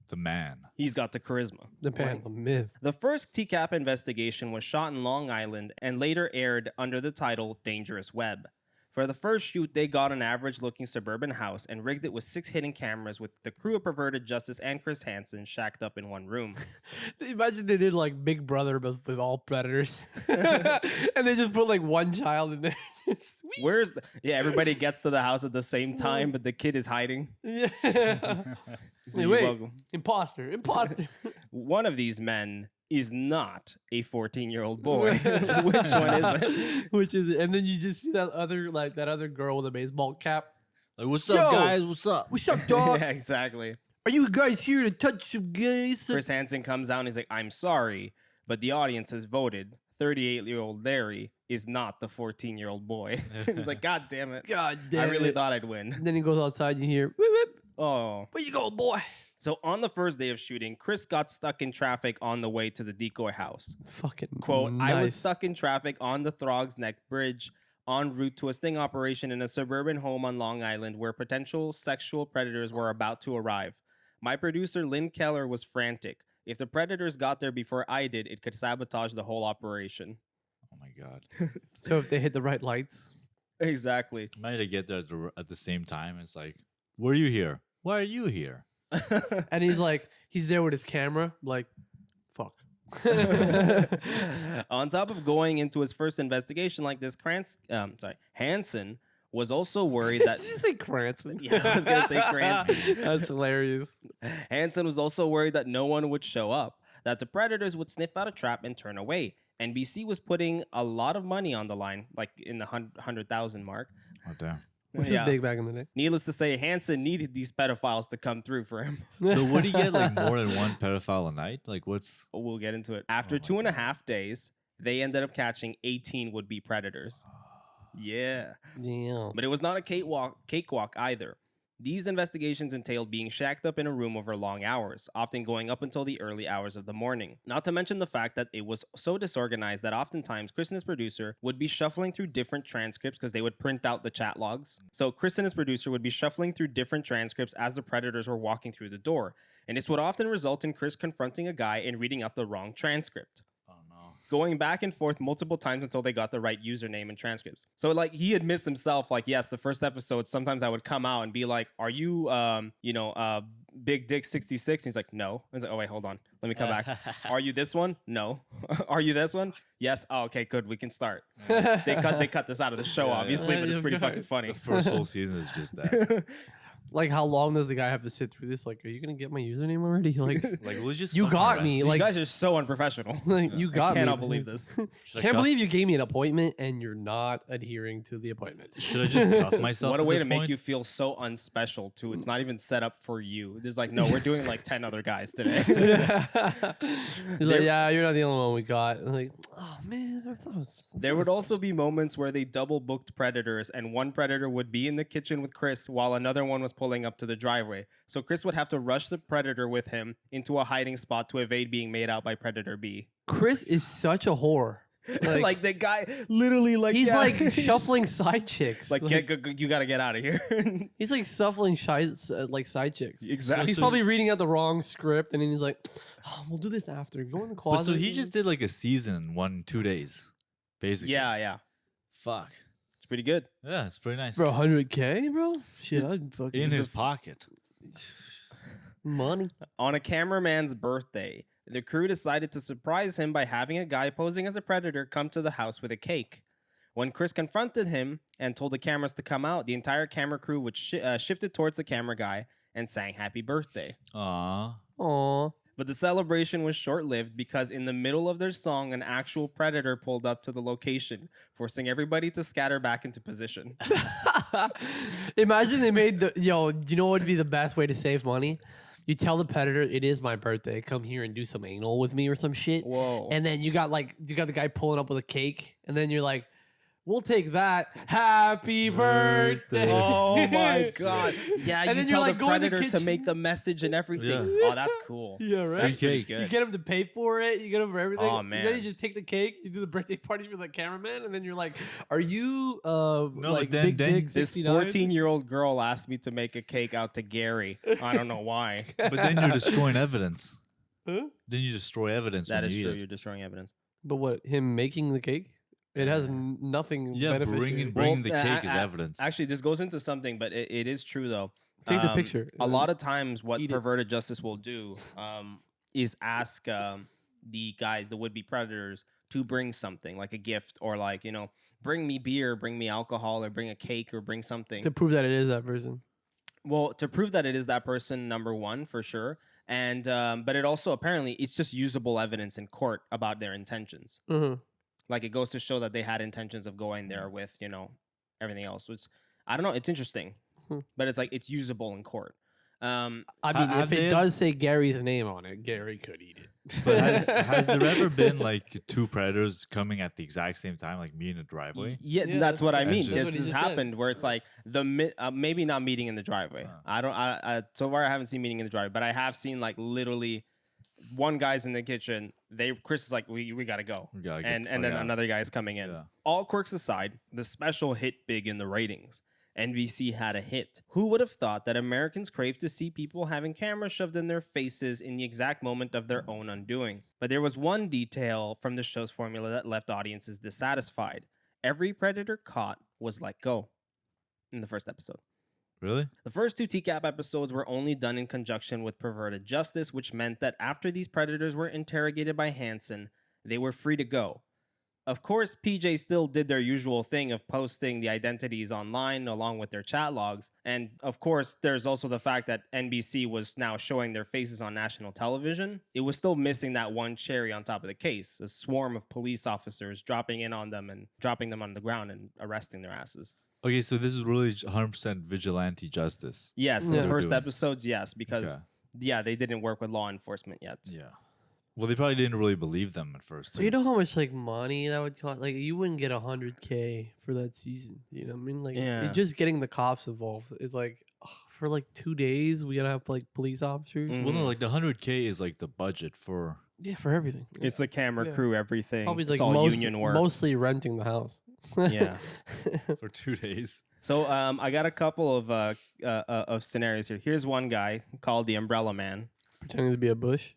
The man. He's got the charisma. The man, the myth. The first TCAP investigation was shot in Long Island and later aired under the title Dangerous Web. For the first shoot, they got an average-looking suburban house and rigged it with 6 hidden cameras with the crew of Perverted Justice and Chris Hansen shacked up in one room. Imagine they did like Big Brother but with all predators. And they just put like one child in there. Everybody gets to the house at the same time, but the kid is hiding. Yeah. So Wait, imposter. One of these men is not a 14-year-old boy. Which one is it? Which is it? And then you just see that other girl with a baseball cap. Like, what's up, guys? What's up? What's up, dog? Yeah, exactly. Are you guys here to touch some gays? Chris Hansen comes out and he's like, I'm sorry, but the audience has voted 38-year-old Larry is not the 14-year-old boy. He's like, God damn it. God damn it. I really thought I'd win. And then he goes outside and you hear, whip, whip. Oh. Where you going, boy? So on the first day of shooting, Chris got stuck in traffic on the way to the decoy house. Fucking quote, nice. I was stuck in traffic on the Throgs Neck Bridge en route to a sting operation in a suburban home on Long Island where potential sexual predators were about to arrive. My producer, Lynn Keller, was frantic. If the predators got there before I did, it could sabotage the whole operation. Oh my God. So if they hit the right lights. Exactly. Imagine they get there at the same time. It's like, were you here? Why are you here? And he's there with his camera, like, fuck. On top of going into his first investigation like this, Hansen was also worried that... Did you say Cranston? Yeah, I was going to say Cranston. That's hilarious. Hansen was also worried that no one would show up, that the predators would sniff out a trap and turn away. NBC was putting a lot of money on the line, like in the 100,000 mark. Oh, damn. Which is big back in the day. Needless to say, Hansen needed these pedophiles to come through for him. So would he get like more than one pedophile a night? Like what's... We'll get into it. After 2.5 days, they ended up catching 18 would-be predators. Yeah. But it was not a cakewalk either. These investigations entailed being shacked up in a room over long hours, often going up until the early hours of the morning. Not to mention the fact that it was so disorganized that oftentimes Chris and his producer would be shuffling through different transcripts because they would print out the chat logs. So Chris and his producer would be shuffling through different transcripts as the predators were walking through the door. And this would often result in Chris confronting a guy and reading out the wrong transcript. Going back and forth multiple times until they got the right username and transcripts. So like he admits himself, like, yes, the first episode, sometimes I would come out and be like, are you, Big Dick 66? And he's like, no. I was like, oh, wait, hold on. Let me come back. Are you this one? No. Are you this one? Yes. Oh, okay, good. We can start. They cut this out of the show, obviously, but it's pretty fucking funny. The first whole season is just that. Like, how long does the guy have to sit through this? Like, are you gonna get my username already? Like, we'll just you got me. These Like, guys are so unprofessional. Like, you got me. I cannot believe this. Can't believe you gave me an appointment and you're not adhering to the appointment. Should I just cuff myself? What a way to make point? you feel so unspecial too. It's not even set up for you. There's like, no, we're doing like 10 other guys today. He's like, yeah, you're not the only one we got. I'm like, oh man, I thought it was. There would also be moments where they double booked predators, and one predator would be in the kitchen with Chris while another one was pulling up to the driveway. So Chris would have to rush the predator with him into a hiding spot to evade being made out by Predator B. Chris is such a whore. Like the guy literally like he's like shuffling side chicks. Like you gotta get out of here. He's like shuffling like side chicks. Exactly. He's probably reading out the wrong script, and then he's like, "Oh, we'll do this after. Go in the closet." But so he just did like a season in 2 days, basically. Yeah. Fuck. It's pretty good. Yeah, it's pretty nice. Bro, 100K, bro. Shit, I'd fucking in his pocket. Money. On a cameraman's birthday, the crew decided to surprise him by having a guy posing as a predator come to the house with a cake. When Chris confronted him and told the cameras to come out, the entire camera crew would shifted towards the camera guy and sang happy birthday. Aww. But the celebration was short-lived because in the middle of their song, an actual predator pulled up to the location, forcing everybody to scatter back into position. Imagine they made you know what would be the best way to save money? You tell the predator, it is my birthday. Come here and do some anal with me or some shit. Whoa. And then you got the guy pulling up with a cake. And then you're like, we'll take that. Happy birthday. Oh my God. Yeah, And you then tell you're like, the go in the predator to kitchen. make the message and everything. Yeah. Oh, that's cool. Yeah, right. That's pretty cake. good. You get him to pay for it. You get him for everything. Oh, And then man. you just take the cake. You do the birthday party for the cameraman. And then you're like, are you like, big then dick This 69? 14-year-old girl asked me to make a cake out to Gary. I don't know why. But then you're destroying evidence. Huh? Then you destroy evidence. That when is you true. eat it. You're destroying evidence. But what, him making the cake? It has nothing Yeah, beneficial. bringing the cake is a- evidence. Actually, this goes into something, but it is true, though. Take the picture A and lot of times, what eat it. perverted justice will do is ask the guys, the would-be predators, to bring something, like a gift, or like, bring me beer, bring me alcohol, or bring a cake, or bring something. To prove that it is that person. Well, to prove that it is that person, number one, for sure. And but it also, apparently, it's just usable evidence in court about their intentions. Mm-hmm. Like, it goes to show that they had intentions of going there with, everything else. Which, I don't know, it's interesting. But it's like, it's usable in court. I mean, if it does say Gary's name on it, Gary could eat it. But has there ever been like two predators coming at the exact same time, like me in a driveway? Yeah, Yeah, that's what I that's mean. just- This That's what he has just said. happened where it's like maybe not meeting in the driveway. I so far I haven't seen meeting in the driveway, but I have seen like literally one guy's in the kitchen. Chris is like, we gotta go, We gotta get and the then fuck out. another guy is coming in. Yeah. All quirks aside, the special hit big in the ratings. NBC had a hit. Who would have thought that Americans crave to see people having cameras shoved in their faces in the exact moment of their own undoing? But there was one detail from the show's formula that left audiences dissatisfied. Every predator caught was let go in the first episode. Really? The first two TCAP episodes were only done in conjunction with perverted justice, which meant that after these predators were interrogated by Hansen, they were free to go. Of course, PJ still did their usual thing of posting the identities online along with their chat logs. And of course, there's also the fact that NBC was now showing their faces on national television. It was still missing that one cherry on top of the case, a swarm of police officers dropping in on them and dropping them on the ground and arresting their asses. Okay, so this is really 100% vigilante justice. Yes, Yeah. in the first doing. episodes, yes, because, Okay. yeah, they didn't work with law enforcement yet. Yeah. Well, they probably didn't really believe them at first. So you know how much like money that would cost? Like you wouldn't get 100K for that season. You know what I mean? Like Yeah. just getting the cops involved. It's like for like 2 days we gotta have like police officers. Mm. Well, no, like the 100K is like the budget for. Yeah, for everything. It's the camera Yeah. crew, everything. Probably It's like all union work. mostly renting the house. Yeah. for 2 days. So I got a couple of scenarios here. Here's one guy called the Umbrella Man. Pretending to be a bush.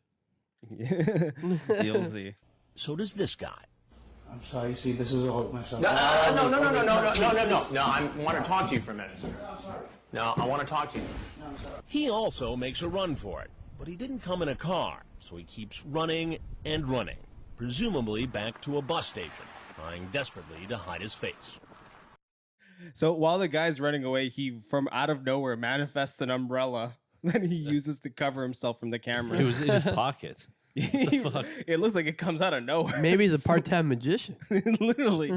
You'll see. So does this guy. I'm sorry, see, this is all myself. No, I want to talk to you for a minute. No, I want to talk to you. He also makes a run for it, but he didn't come in a car, so he keeps running and running, presumably back to a bus station, trying desperately to hide his face. So while the guy's running away, he from out of nowhere manifests an umbrella that he uses to cover himself from the cameras. It was in his pocket. It looks like it comes out of nowhere. Maybe he's a part-time magician. Literally.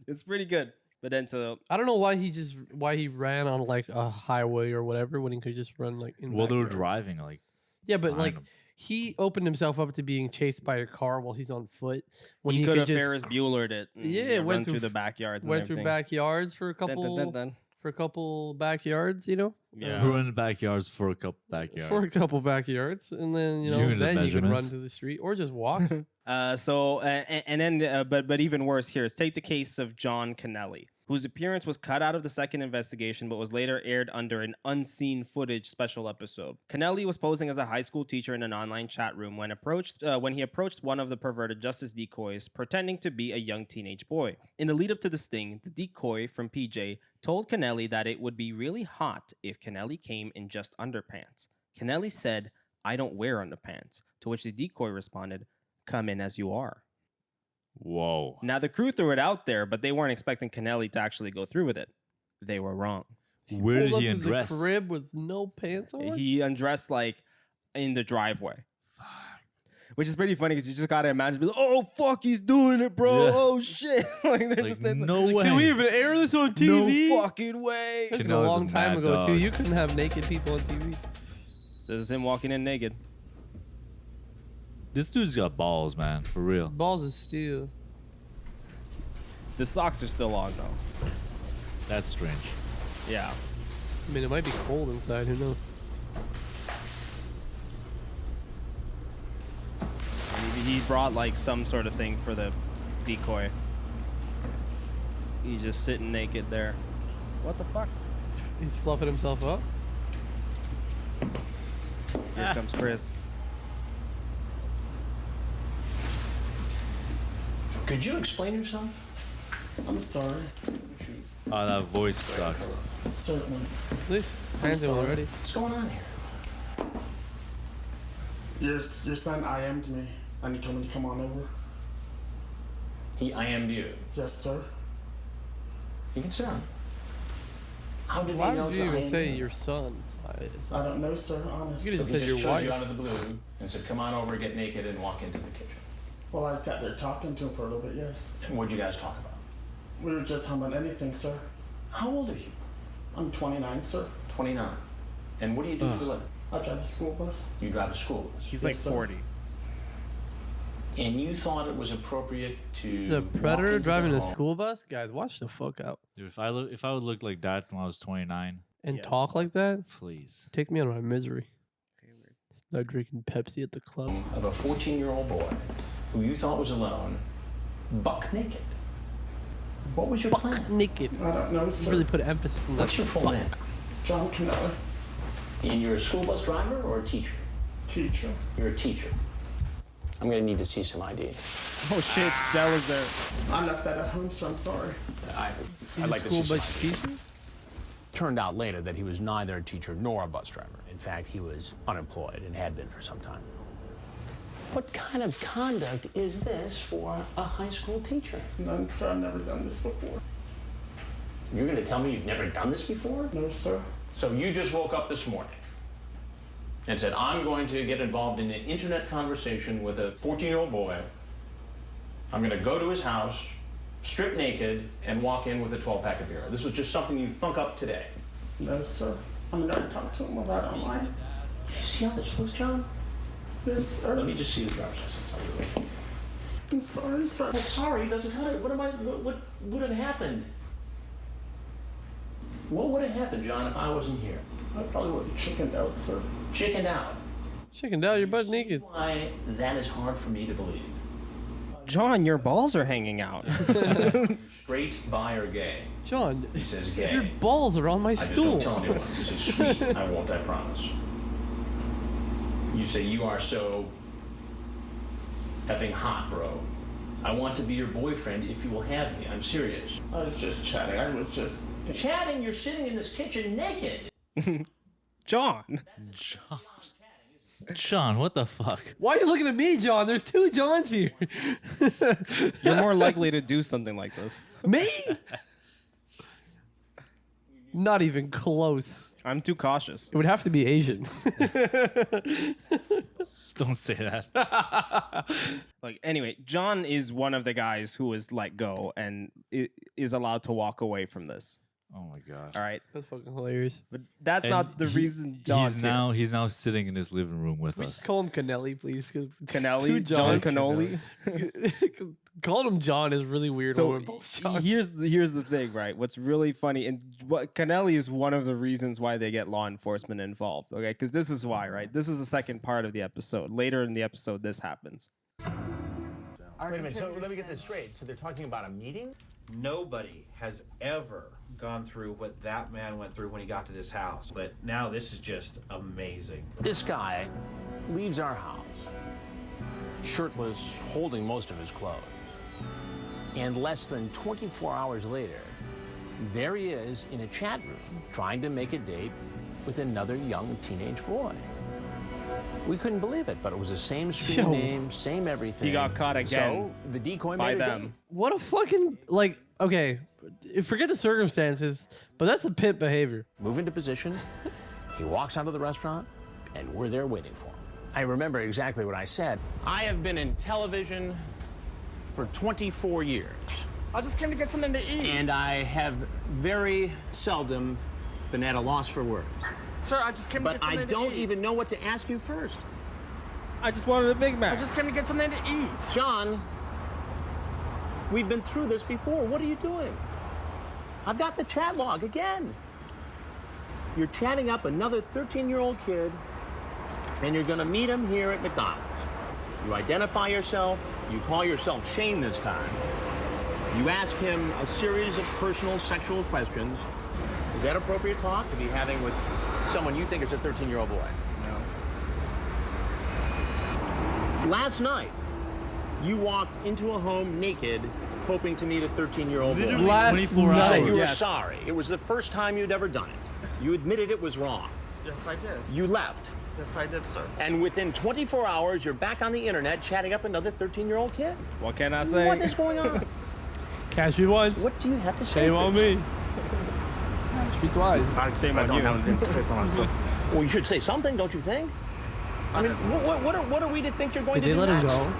It's pretty good. But then I don't know why he ran on like a highway or whatever when he could just run like in Well, they were backyards. driving like. Yeah, but behind like him. he opened himself up to being chased by a car while he's on foot. When he could have just Ferris Bueller'd it. And, Yeah, run through the backyards. went through backyards for a couple Dun. backyards, you know. Yeah. We're in the backyards for a couple backyards. For a couple backyards, and then You need the then you can run measurements. to the street or just walk. But even worse here, take the case of John Kennelly, whose appearance was cut out of the second investigation, but was later aired under an unseen footage special episode. Kennelly was posing as a high school teacher in an online chat room when he approached one of the perverted justice decoys, pretending to be a young teenage boy. In the lead up to the sting, the decoy from PJ told Kennelly that it would be really hot if Kennelly came in just underpants. Kennelly said, "I don't wear underpants," to which the decoy responded, "Come in as you are." Whoa. Now, the crew threw it out there, but they weren't expecting Kennelly to actually go through with it. They were wrong. Where did Pulled he up to the undress? crib with no pants on. He undressed like in the driveway. Which is pretty funny because you just gotta imagine, be like, "Oh fuck, he's doing it, bro! Yeah. Oh shit!" Like they're Like, just in no way. Can we even air this on TV? No fucking way. This is a Kennelly's a long time mad ago too. dog. You couldn't have naked people on TV. So this is him walking in naked. This dude's got balls, man. For real. Balls of steel. The socks are still on though. That's strange. Yeah. I mean, it might be cold inside. Who knows? He brought like some sort of thing for the decoy. He's just sitting naked there. What the fuck? He's fluffing himself up. Here comes Chris. Could you explain yourself? I'm sorry. Oh, that voice sucks. Certainly. Please, hands him already. What's going on here? Your son IM'd me, and he told me to come on over. He IM'd you. Yes, sir. You can sit down. How did Why he know did to you even IM say you? your son? I don't know, sir. Honest. You could have He said just your chose wife. you out of the blue and said, "Come on over, get naked, and walk into the kitchen." Well, I sat there talking to him for a little bit. Yes. And what'd you guys talk about? We were just talking about anything, sir. How old are you? I'm 29, sir. 29. And what do you do for a living? I drive a school bus. You drive a school bus. He's like Yes, sir. 40. And you thought it was appropriate to He's a walk predator into the driving a home- school bus. Guys, watch the fuck out Dude, if I would look like that when I was 29, and Yes. talk like that. please. Take me out of my misery. Start drinking Pepsi at the club. of a 14-year-old boy who you thought was alone, buck naked. What was your plan? Naked. I don't know, sir. Really put emphasis on that. What's your full name? John Kennelly, And you're a school bus driver or a teacher? teacher. You're a teacher. I'm gonna need to see some ID. Oh shit, Dell is there. I left that at home, sir. I'm sorry. I'd like to see School some bus ID. teacher. Turned out later that he was neither a teacher nor a bus driver. In fact, he was unemployed and had been for some time. What kind of conduct is this for a high school teacher? None, sir. I've never done this before. You're gonna tell me you've never done this before? No, sir. So you just woke up this morning and said, "I'm going to get involved in an internet conversation with a 14-year-old boy. I'm gonna go to his house, strip naked, and walk in with a 12-pack of beer." This was just something you thunk up today. No, sir. I'm gonna talk to him about it online. Do you see how this looks, John? Yes, sir. Let me just see the driver's license. I'll do it. I'm sorry, sir. Well, sorry, doesn't cut it. What would have happened? What would have happened, John, if I wasn't here? I probably would have chickened out, sir. Chickened out. Chickened out. Your butt naked. Why that is hard for me to believe. John, your balls are hanging out. Straight, bi, or gay? John, He says gay. your balls are on my I just stool. don't tell anyone. You say sweet. I won't, I promise. You say you are so effing hot, bro. I want to be your boyfriend if you will have me. I'm serious. I was just chatting. I was just... Chatting? You're sitting in this kitchen naked. John. John, what the fuck? Why are you looking at me, John? There's two Johns here. You're more likely to do something like this. Me? Not even close. I'm too cautious. It would have to be Asian. Don't say that. Like, anyway, John is one of the guys who was let go and is allowed to walk away from this. Oh my gosh. All right. That's fucking hilarious. But that's And not the reason John's he's now sitting in his living room with We us. just call him Canelli, please. Canelli? John Canoli? Calling him John is really weird. So when we're both Johns. here's the thing, right? What's really funny, and what Canelli is one of the reasons why they get law enforcement involved, okay? Because this is why, right? This is the second part of the episode. Later in the episode, this happens. Wait a minute, so let me get this straight. So they're talking about a meeting? Nobody has ever gone through what that man went through when he got to this house. But now this is just amazing. This guy leaves our house, shirtless, holding most of his clothes. And less than 24 hours later, there he is in a chat room trying to make a date with another young teenage boy. We couldn't believe it, but it was the same screen name, same everything. He got caught again So the decoy by made a them. date. What a fucking, like, okay, forget the circumstances, but that's a pimp behavior. Move into position, he walks out of the restaurant, and we're there waiting for him. I remember exactly what I said. I have been in television for 24 years. I just came to get something to eat. And I have very seldom been at a loss for words. Sir, I just came to But get something I to don't eat. even know what to ask you first. I just wanted a Big Mac. I just came to get something to eat. John, we've been through this before. What are you doing? I've got the chat log again. You're chatting up another 13-year-old kid, and you're going to meet him here at McDonald's. You identify yourself. You call yourself Shane this time. You ask him a series of personal sexual questions. Is that appropriate talk to be having with someone you think is a 13-year-old boy? No. Last night, you walked into a home naked, hoping to meet a 13-year-old boy. Literally 24 hours. So you were sorry. It was the first time you'd ever done it. You admitted it was wrong. Yes, I did. You left. Yes, I did, sir. And within 24 hours, you're back on the internet chatting up another 13-year-old kid. What can I say? What is going on? Catch me once. What do you have to say? Shame on me. Catch me twice. Shame on you. Well, you should say something, don't you think? I mean, what are we to think you're going Did to they do let him next? go?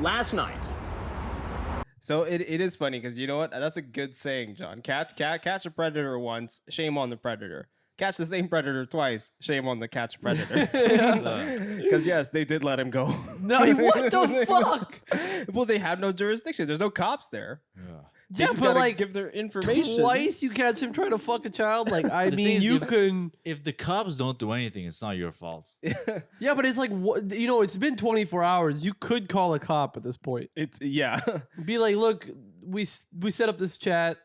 Last night. So it is funny because you know what? That's a good saying, John. Catch a predator once, shame on the predator. Catch the same predator twice, shame on the catch predator. Because yes, they did let him go. No, what the fuck? Well, they have no jurisdiction. There's no cops there. They Yeah, just but gotta like give their information. twice you catch him trying to fuck a child. Like I The thing mean, is, you if- can. If the cops don't do anything, it's not your fault. Yeah, but it's like you know, it's been 24 hours. You could call a cop at this point. It's yeah. Be like, look, we set up this chat.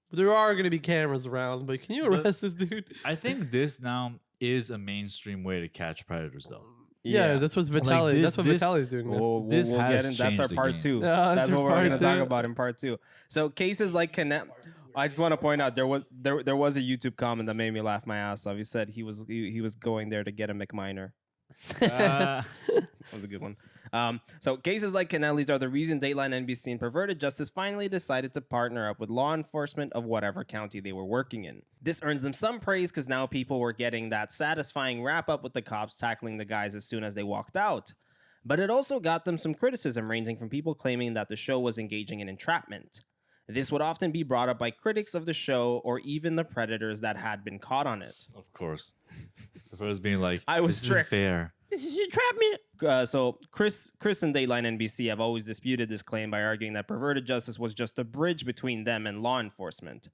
There are going to be cameras around, but can you arrest this dude? I think this now is a mainstream way to catch predators, though. Yeah, that's what's Vitaly. Like that's what Vitaly's doing. Now. We'll This get has in. That's our changed the part game. two. Yeah, that's your what we're part going to talk two. about in part two. So cases like Connect. I just want to point out there was a YouTube comment that made me laugh my ass off. He said he was going there to get a McMiner. That was a good one. So cases like Kennelly's are the reason Dateline NBC and Perverted Justice finally decided to partner up with law enforcement of whatever county they were working in. This earns them some praise because now people were getting that satisfying wrap up with the cops tackling the guys as soon as they walked out. But it also got them some criticism, ranging from people claiming that the show was engaging in entrapment. This would often be brought up by critics of the show or even the predators that had been caught on it. Of course. The first being like, I was this isn't tricked. fair. This is entrapment. So Chris and Dateline NBC have always disputed this claim by arguing that Perverted Justice was just a bridge between them and law enforcement.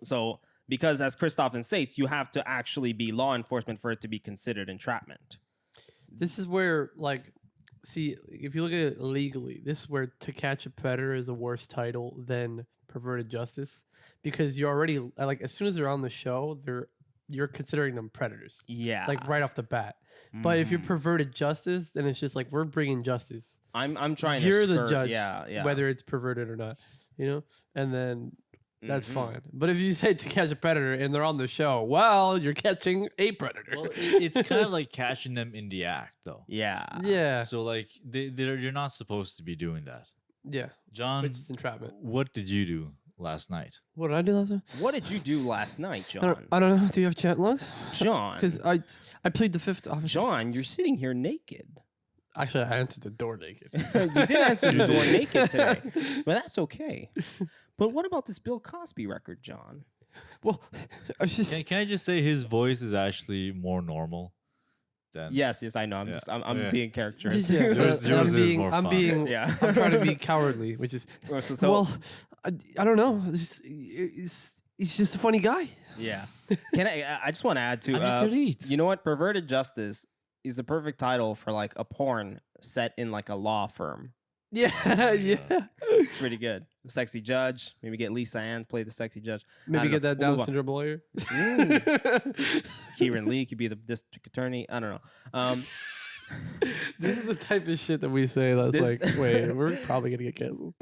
So because as Chris often states, you have to actually be law enforcement for it to be considered entrapment. This is where, like, see, if you look at it legally, this is where To Catch a Predator is a worse title than Perverted Justice, because you're already, like, as soon as they're on the show, you're considering them predators. Yeah. Like, right off the bat. But if you're Perverted Justice, then it's just like, we're bringing justice. I'm trying to You're the skirt- judge, yeah. whether it's perverted or not, you know? And then that's fine. But if you say To Catch a Predator and they're on the show, well, you're catching a predator. Well, it's kind of like catching them in the act, though. Yeah. Yeah. So, like, you're not supposed to be doing that. Yeah. John, Which is entrapment. what did you do last night? What did I do last night? What did you do last night, John? I don't know. Do you have chat logs? John. Because I plead the fifth officer. John, you're sitting here naked. Actually, I answered the door naked. You did answer the door naked today, but that's okay. But what about this Bill Cosby record, John? Well, I was just... Can I just say his voice is actually more normal? Yes, I know. I'm being characteristic. Yours is more fun. I'm trying to be cowardly, which is well, I don't know. He's just a funny guy. Yeah. I just want to add to I'm just elite. you know what? Perverted Justice is the perfect title for like a porn set in like a law firm. Yeah, yeah. It's pretty good. The sexy judge. Maybe get Lisa Ann play the sexy judge. Maybe get that Down syndrome lawyer. Kieran Lee could be the district attorney. I don't know. This is the type of shit that we say that's like, wait, we're probably gonna get canceled.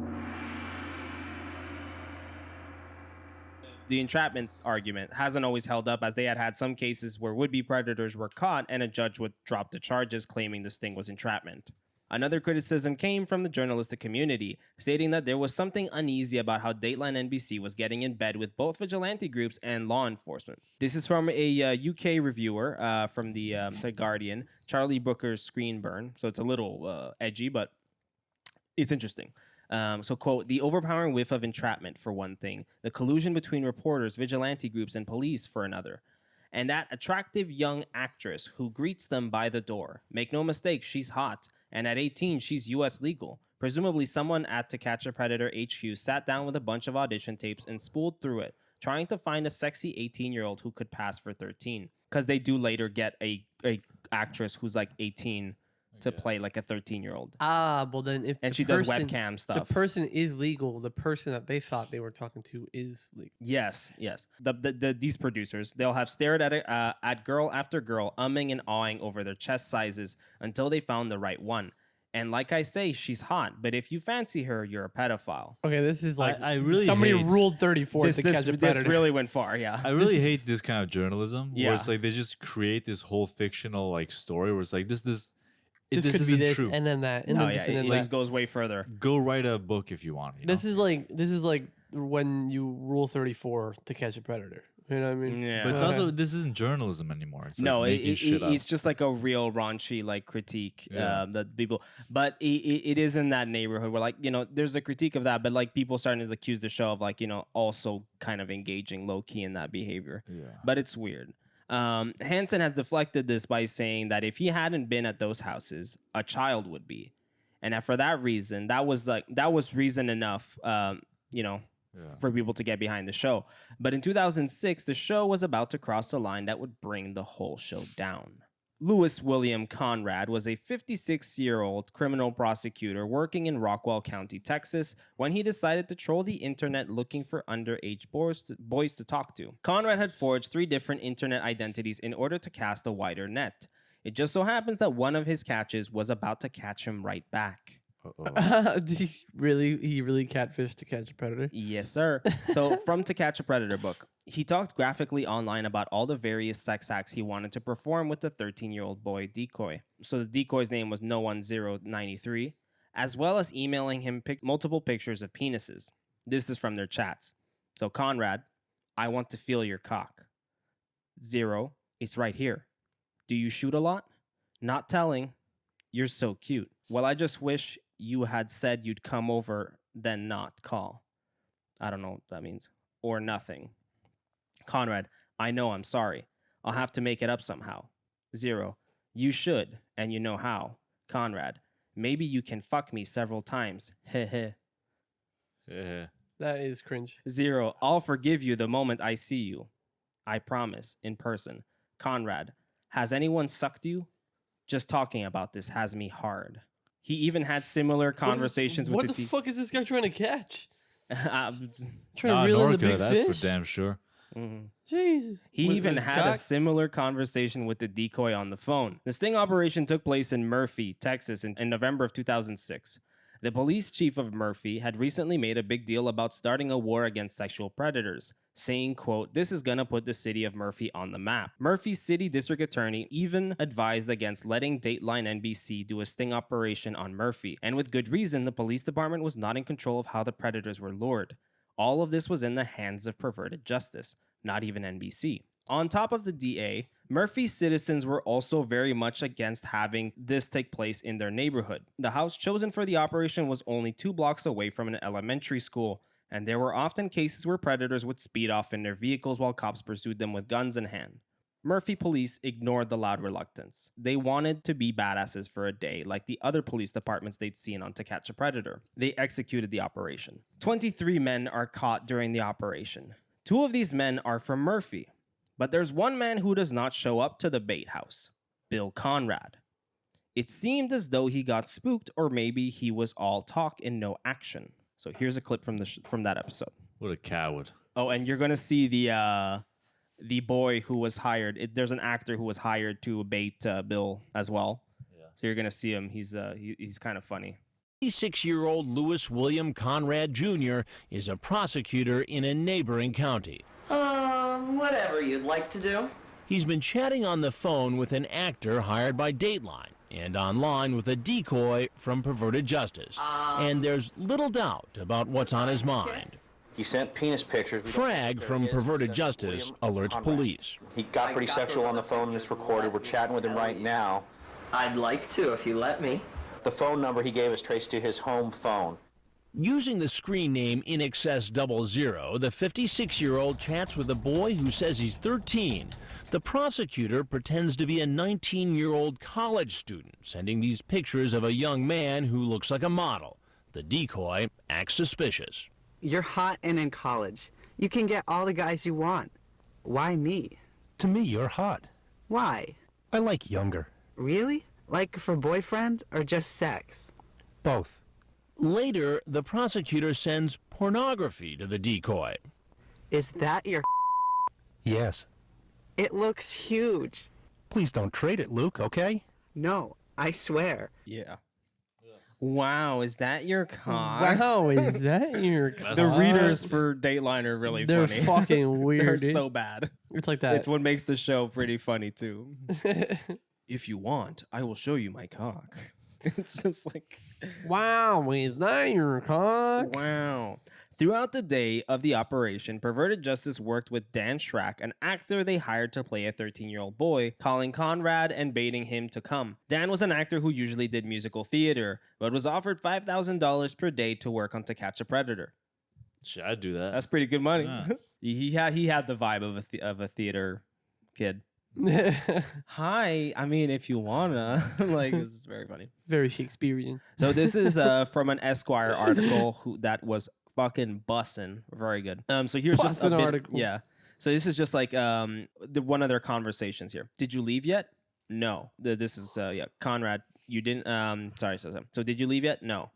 The entrapment argument hasn't always held up, as they had some cases where would-be predators were caught and a judge would drop the charges claiming the sting was entrapment. Another criticism came from the journalistic community, stating that there was something uneasy about how Dateline NBC was getting in bed with both vigilante groups and law enforcement. This is from a UK reviewer from the Guardian, Charlie Booker's Screen Burn. So it's a little edgy, but it's interesting. So, quote, the overpowering whiff of entrapment, for one thing, the collusion between reporters, vigilante groups, and police, for another. And that attractive young actress who greets them by the door. Make no mistake, she's hot. And at 18, she's U.S. legal. Presumably, someone at To Catch a Predator HQ sat down with a bunch of audition tapes and spooled through it, trying to find a sexy 18-year-old who could pass for 13. Because they do later get a actress who's like 18 to play like a 13-year-old. Well then if she does webcam stuff. The person is legal. The person that they thought they were talking to is legal. Yes. These producers, they'll have stared at girl after girl, umming and awing over their chest sizes until they found the right one. And like I say, she's hot, but if you fancy her, you're a pedophile. Okay, this is like I really somebody hate ruled 34 to catch a predator. This really went far, yeah. I really hate this kind of journalism where it's like they just create this whole fictional like story where it's like this could be isn't this, true. and then that, and No, then yeah, this, and it then just goes way further. Go write a book if you want. You know? This is like when you rule 34 to catch a predator. You know what I mean? Yeah. But it's also this isn't journalism anymore. It's No, like making shit up. it's just like a real raunchy like critique that people. But it is in that neighborhood where like there's a critique of that, but like people starting to accuse the show of like also kind of engaging low key in that behavior. Yeah. But it's weird. Hansen has deflected this by saying that if he hadn't been at those houses, a child would be, and for that reason, that was reason enough, for people to get behind the show. But in 2006, the show was about to cross a line that would bring the whole show down. Louis William Conrad was a 56-year-old criminal prosecutor working in Rockwall County, Texas, when he decided to troll the internet looking for underage boys to talk to. Conrad had forged 3 different internet identities in order to cast a wider net. It just so happens that one of his catches was about to catch him right back. Did he really catfished To Catch a Predator? Yes, sir. So from To Catch a Predator book, he talked graphically online about all the various sex acts he wanted to perform with the 13-year-old boy decoy. So the decoy's name was No1093, as well as emailing him multiple pictures of penises. This is from their chats. So Conrad, I want to feel your cock. 0, it's right here. Do you shoot a lot? Not telling. You're so cute. Well, I just wish you had said you'd come over, then not call. I don't know what that means. Or nothing. Conrad, I know I'm sorry. I'll have to make it up somehow. 0, you should, and you know how. Conrad, maybe you can fuck me several times. Heh. That is cringe. 0, I'll forgive you the moment I see you. I promise, in person. Conrad, has anyone sucked you? Just talking about this has me hard. He even had similar conversations with What the fuck is this guy trying to catch? trying to reel in the big that's fish? for damn sure. Mm-hmm. Jesus. He With even his had a cock? similar conversation with the decoy on the phone. The sting operation took place in Murphy, Texas in November of 2006. The police chief of Murphy had recently made a big deal about starting a war against sexual predators, saying, quote, this is gonna put the city of Murphy on the map. Murphy's city district attorney even advised against letting Dateline NBC do a sting operation on Murphy, and with good reason, the police department was not in control of how the predators were lured. All of this was in the hands of perverted justice, not even NBC. On top of the DA, Murphy's citizens were also very much against having this take place in their neighborhood. The house chosen for the operation was only 2 blocks away from an elementary school, and there were often cases where predators would speed off in their vehicles while cops pursued them with guns in hand. Murphy police ignored the loud reluctance. They wanted to be badasses for a day, like the other police departments they'd seen on To Catch a Predator. They executed the operation. 23 men are caught during the operation. 2 of these men are from Murphy. But there's one man who does not show up to the bait house, Bill Conrad. It seemed as though he got spooked, or maybe he was all talk and no action. So here's a clip from that episode. What a coward. Oh, and you're gonna see the boy who was hired. There's an actor who was hired to bait Bill as well. Yeah. So you're gonna see him. He's kind of funny. 26-year-old Louis William Conrad Jr. is a prosecutor in a neighboring county. Whatever you'd like to do. He's been chatting on the phone with an actor hired by Dateline and online with a decoy from Perverted Justice. And there's little doubt about what's on his mind. He sent penis pictures. Frag from Perverted Justice alerts police. He got pretty sexual on the phone and it's recorded. We're chatting with him right now. I'd like to if you let me. The phone number he gave us traced to his home phone. Using the screen name InExcess00, the 56-year-old chats with a boy who says he's 13. The prosecutor pretends to be a 19-year-old college student, sending these pictures of a young man who looks like a model. The decoy acts suspicious. You're hot and in college. You can get all the guys you want. Why me? To me, you're hot. Why? I like younger. Really? Like for boyfriend or just sex? Both. Later, the prosecutor sends pornography to the decoy. Is that your Yes. It looks huge. Please don't trade it, Luke, okay? No, I swear. Yeah. Wow, is that your cock? Wow, is that your cock? The readers for Dateline are really They're funny. fucking weird. They're dude. so bad. It's like that. It's what makes the show pretty funny, too. If you want, I will show you my cock. It's just like, wow, is that your cock? Wow. Throughout the day of the operation, Perverted Justice worked with Dan Schrack, an actor they hired to play a 13-year-old boy, calling Conrad and baiting him to come. Dan was an actor who usually did musical theater, but was offered $5,000 per day to work on To Catch a Predator. Shit, I'd do that. That's pretty good money. Yeah. he had the vibe of a theater kid. Hi, I mean, if you wanna, like, this is very funny, very Shakespearean. So this is from an Esquire article that was fucking bussin', very good. So here's just a bit, article. Yeah. So this is just like one of their conversations here. Did you leave yet? No. This is Conrad. You didn't. Sorry. So did you leave yet? No.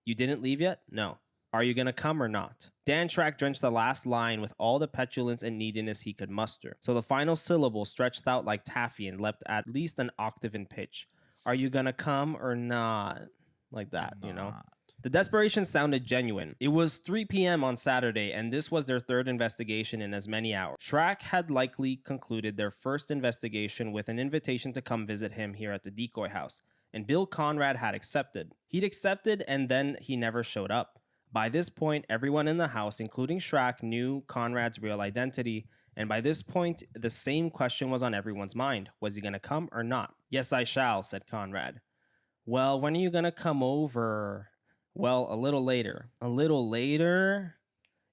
You didn't leave yet? No. Are you gonna come or not? Dan Schrack drenched the last line with all the petulance and neediness he could muster. So the final syllable stretched out like taffy and leapt at least an octave in pitch. Are you gonna come or not? Like that, you know? The desperation sounded genuine. It was 3 p.m. on Saturday, and this was their third investigation in as many hours. Schrack had likely concluded their first investigation with an invitation to come visit him here at the decoy house, and Bill Conrad had accepted. He'd accepted, and then he never showed up. By this point, everyone in the house, including Schrack, knew Conrad's real identity, and by this point, the same question was on everyone's mind. Was he going to come or not? Yes, I shall, said Conrad. Well, when are you going to come over? Well, a little later. A little later?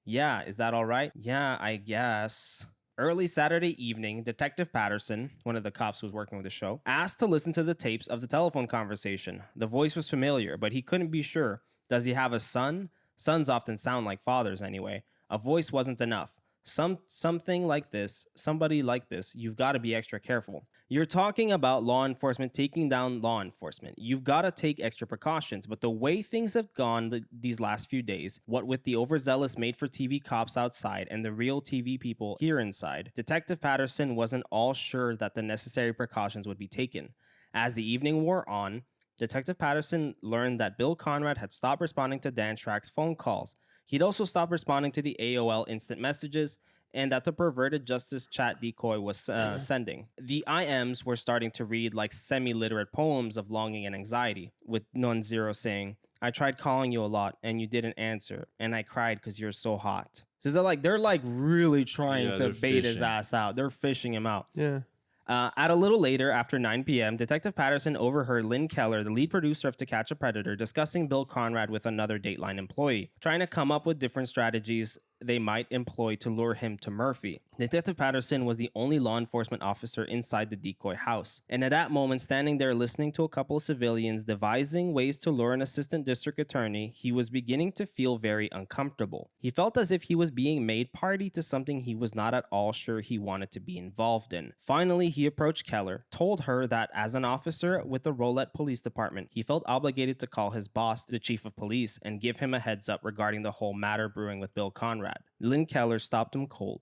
Yeah, is that all right? Yeah, I guess. Early Saturday evening, Detective Patterson, one of the cops who was working with the show, asked to listen to the tapes of the telephone conversation. The voice was familiar, but he couldn't be sure. Does he have a son? Sons often sound like fathers anyway. A voice wasn't enough. Something like this, somebody like this, you've got to be extra careful. You're talking about law enforcement taking down law enforcement. You've got to take extra precautions, but the way things have gone these last few days, what with the overzealous made-for-TV cops outside and the real TV people here inside, Detective Patterson wasn't all sure that the necessary precautions would be taken. As the evening wore on, Detective Patterson learned that Bill Conrad had stopped responding to Dan Schrack's phone calls. He'd also stopped responding to the AOL instant messages, and that the Perverted Justice chat decoy was sending. The IMs were starting to read like semi-literate poems of longing and anxiety, with Non-Zero saying, I tried calling you a lot and you didn't answer. And I cried because you're so hot. So they're like really trying to bait his ass out. They're fishing him out. Yeah. At a little later, after 9 p.m., Detective Patterson overheard Lynn Keller, the lead producer of To Catch a Predator, discussing Bill Conrad with another Dateline employee, trying to come up with different strategies they might employ to lure him to Murphy. Detective Patterson was the only law enforcement officer inside the decoy house, and at that moment, standing there listening to a couple of civilians devising ways to lure an assistant district attorney, he was beginning to feel very uncomfortable. He felt as if he was being made party to something he was not at all sure he wanted to be involved in. Finally, he approached Keller, told her that as an officer with the Rolette Police Department, he felt obligated to call his boss, the chief of police, and give him a heads up regarding the whole matter brewing with Bill Conrad. Lynn Keller stopped him cold.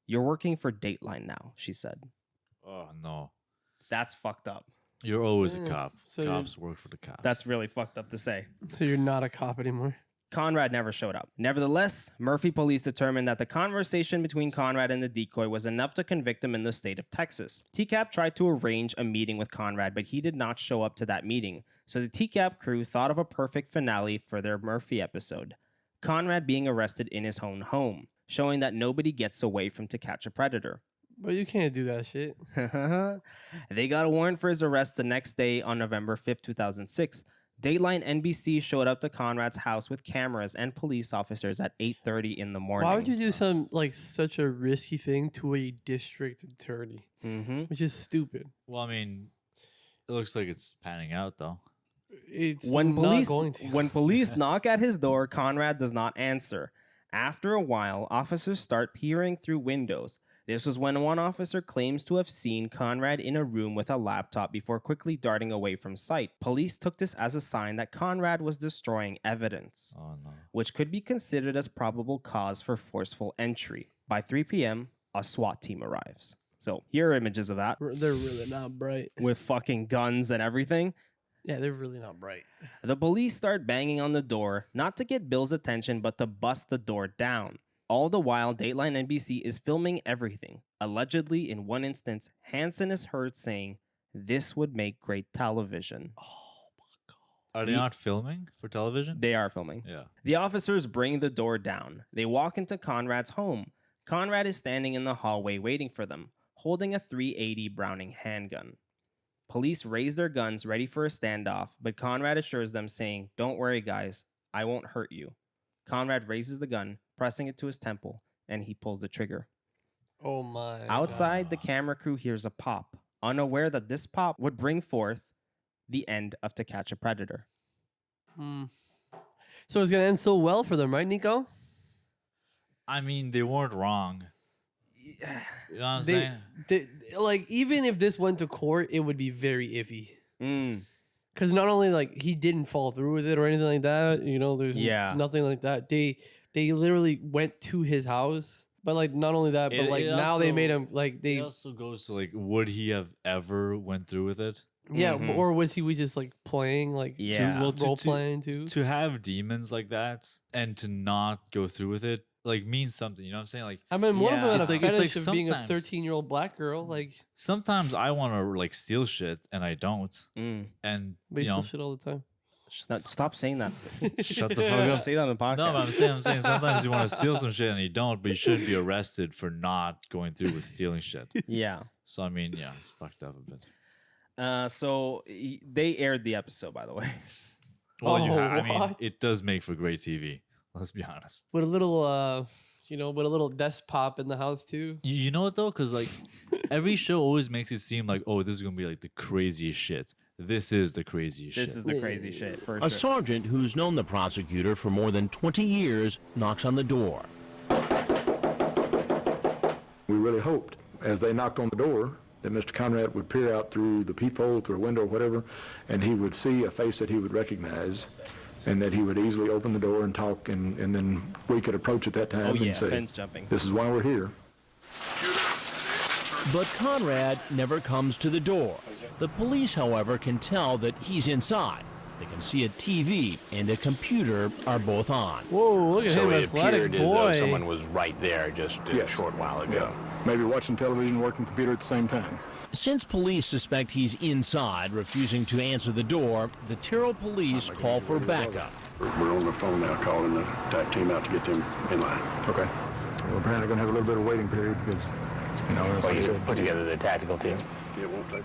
"You're working for Dateline now," she said. Oh, no. That's fucked up. You're always a cop. So Cops work for the cops. That's really fucked up to say. So you're not a cop anymore? Conrad never showed up. Nevertheless, Murphy police determined that the conversation between Conrad and the decoy was enough to convict him in the state of Texas. TCAP tried to arrange a meeting with Conrad, but he did not show up to that meeting. So the TCAP crew thought of a perfect finale for their Murphy episode. Conrad being arrested in his own home, showing that nobody gets away from To Catch a Predator. But you can't do that shit. They got a warrant for his arrest the next day on November 5th, 2006. Dateline NBC showed up to Conrad's house with cameras and police officers at 8:30 in the morning. Why would you do such a risky thing to a district attorney? Which is stupid. Well, I mean, it looks like it's panning out, though. It's When not going to. when police knock at his door, Conrad does not answer. After a while, officers start peering through windows. This was when one officer claims to have seen Conrad in a room with a laptop before quickly darting away from sight. Police took this as a sign that Conrad was destroying evidence, which could be considered as probable cause for forceful entry. By 3 p.m., a SWAT team arrives. So here are images of that. They're really not bright. With fucking guns and everything. Yeah, they're really not bright. The police start banging on the door, not to get Bill's attention, but to bust the door down. All the while, Dateline NBC is filming everything. Allegedly, in one instance, Hansen is heard saying, "This would make great television." Oh my God. Are they not filming for television? They are filming. Yeah. The officers bring the door down. They walk into Conrad's home. Conrad is standing in the hallway waiting for them, holding a .380 Browning handgun. Police raise their guns, ready for a standoff, but Conrad assures them, saying, "Don't worry, guys. I won't hurt you." Conrad raises the gun, pressing it to his temple, and he pulls the trigger. Oh my. Outside, the camera crew hears a pop, unaware that this pop would bring forth the end of To Catch a Predator. So it's going to end so well for them, right, Nico? I mean, they weren't wrong. You know what I'm saying? Like, even if this went to court, it would be very iffy. Because not only, like, he didn't fall through with it or anything like that, you know, there's nothing like that. They literally went to his house. But, like, not only that, but, like, now they made him, like, they... It also goes to, like, would he have ever went through with it? Yeah, or was he just, like, playing, like, role-playing, too? To have demons like that and to not go through with it, like, means something, you know what I'm saying? Like, I mean, one of them had a fetish of sometimes being a 13-year-old black girl, like... Sometimes I want to, like, steal shit, and I don't. And, But you know... steal shit all the time. Stop saying that. Shut the fuck up. Say that on the podcast. No, but I'm saying sometimes you want to steal some shit and you don't, but you shouldn't be arrested for not going through with stealing shit. Yeah. So, I mean, yeah, it's fucked up a bit. So they aired the episode, by the way. Well, I mean, it does make for great TV. Let's be honest. With a little, with a little desk pop in the house too. You know what though? Because like every show always makes it seem like, oh, this is gonna be like the craziest shit. This is the craziest shit. This is the crazy shit for A sure. sergeant who's known the prosecutor for more than 20 years knocks on the door. We really hoped, as they knocked on the door, that Mr. Conrad would peer out through the peephole, through a window or whatever, and he would see a face that he would recognize, and that he would easily open the door and talk, and then we could approach at that time and say, fence jumping. "This is why we're here." But Conrad never comes to the door. The police, however, can tell that he's inside. They can see a TV and a computer are both on. Whoa, look at him, it athletic appeared as though boy. someone was right there just a short while ago. Yeah. Maybe watching television, working computer at the same time. Since police suspect he's inside, refusing to answer the door, the Terrell police call for backup. We're on the phone now calling the TAC team out to get them in line. Okay. We're apparently going to have a little bit of waiting period because, you put together the tactical team.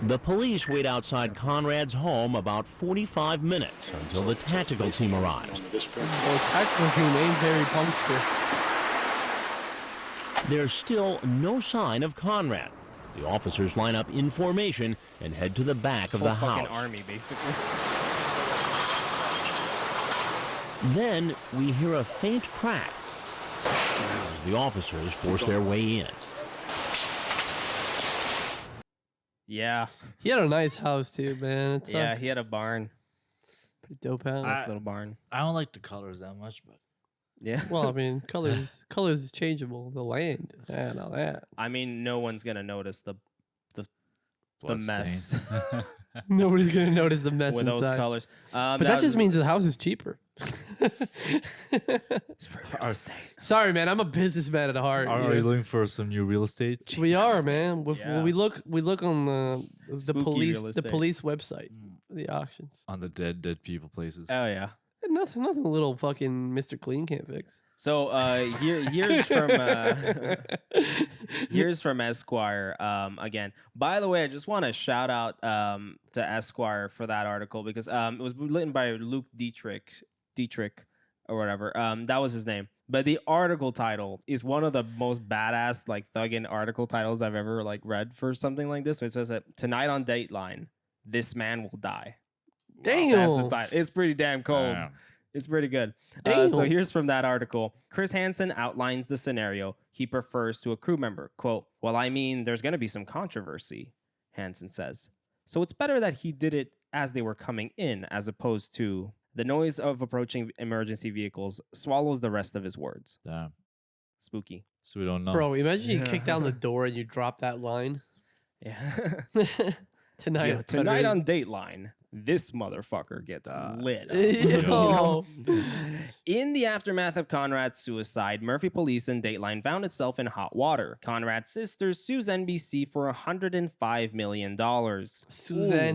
The police wait outside Conrad's home about 45 minutes until the tactical team arrives. The tactical team ain't very punctual. There's still no sign of Conrad. The officers line up in formation and head to the back of the house. Fucking army, basically. Then we hear a faint crack as the officers force their way in. Yeah. He had a nice house too, man. Yeah, he had a barn. Pretty dope house. Nice little barn. I don't like the colors that much, but yeah. Well, I mean, colors is changeable. The land and all that. I mean, no one's gonna notice the mess. Nobody's gonna notice the mess with inside. those colors. But that just means the house is cheaper. Our state. Sorry, man. I'm a businessman at heart. Are you looking for some new real estate? We are, man. Yeah. We look on the Spooky police real estate. website, the auctions. On the dead people places. Oh yeah. Nothing a little fucking Mr. Clean can't fix. So here's from Esquire again. By the way, I just want to shout out to Esquire for that article because it was written by Luke Dietrich or whatever. That was his name. But the article title is one of the most badass like thuggin' article titles I've ever like read for something like this. It says that tonight on Dateline, this man will die. Damn. That's the title. It's pretty damn cold. Damn. It's pretty good. So here's from that article. Chris Hansen outlines the scenario he prefers to a crew member. Quote, well, I mean, there's going to be some controversy, Hansen says. So it's better that he did it as they were coming in, as opposed to the noise of approaching emergency vehicles swallows the rest of his words. Damn. Spooky. So we don't know. Bro, imagine you kick down the door and you drop that line. Yeah. Tonight on Dateline, this motherfucker gets lit up. Yo. In the aftermath of Conrad's suicide, Murphy Police and Dateline found itself in hot water. Conrad's sister sues NBC for $105 million.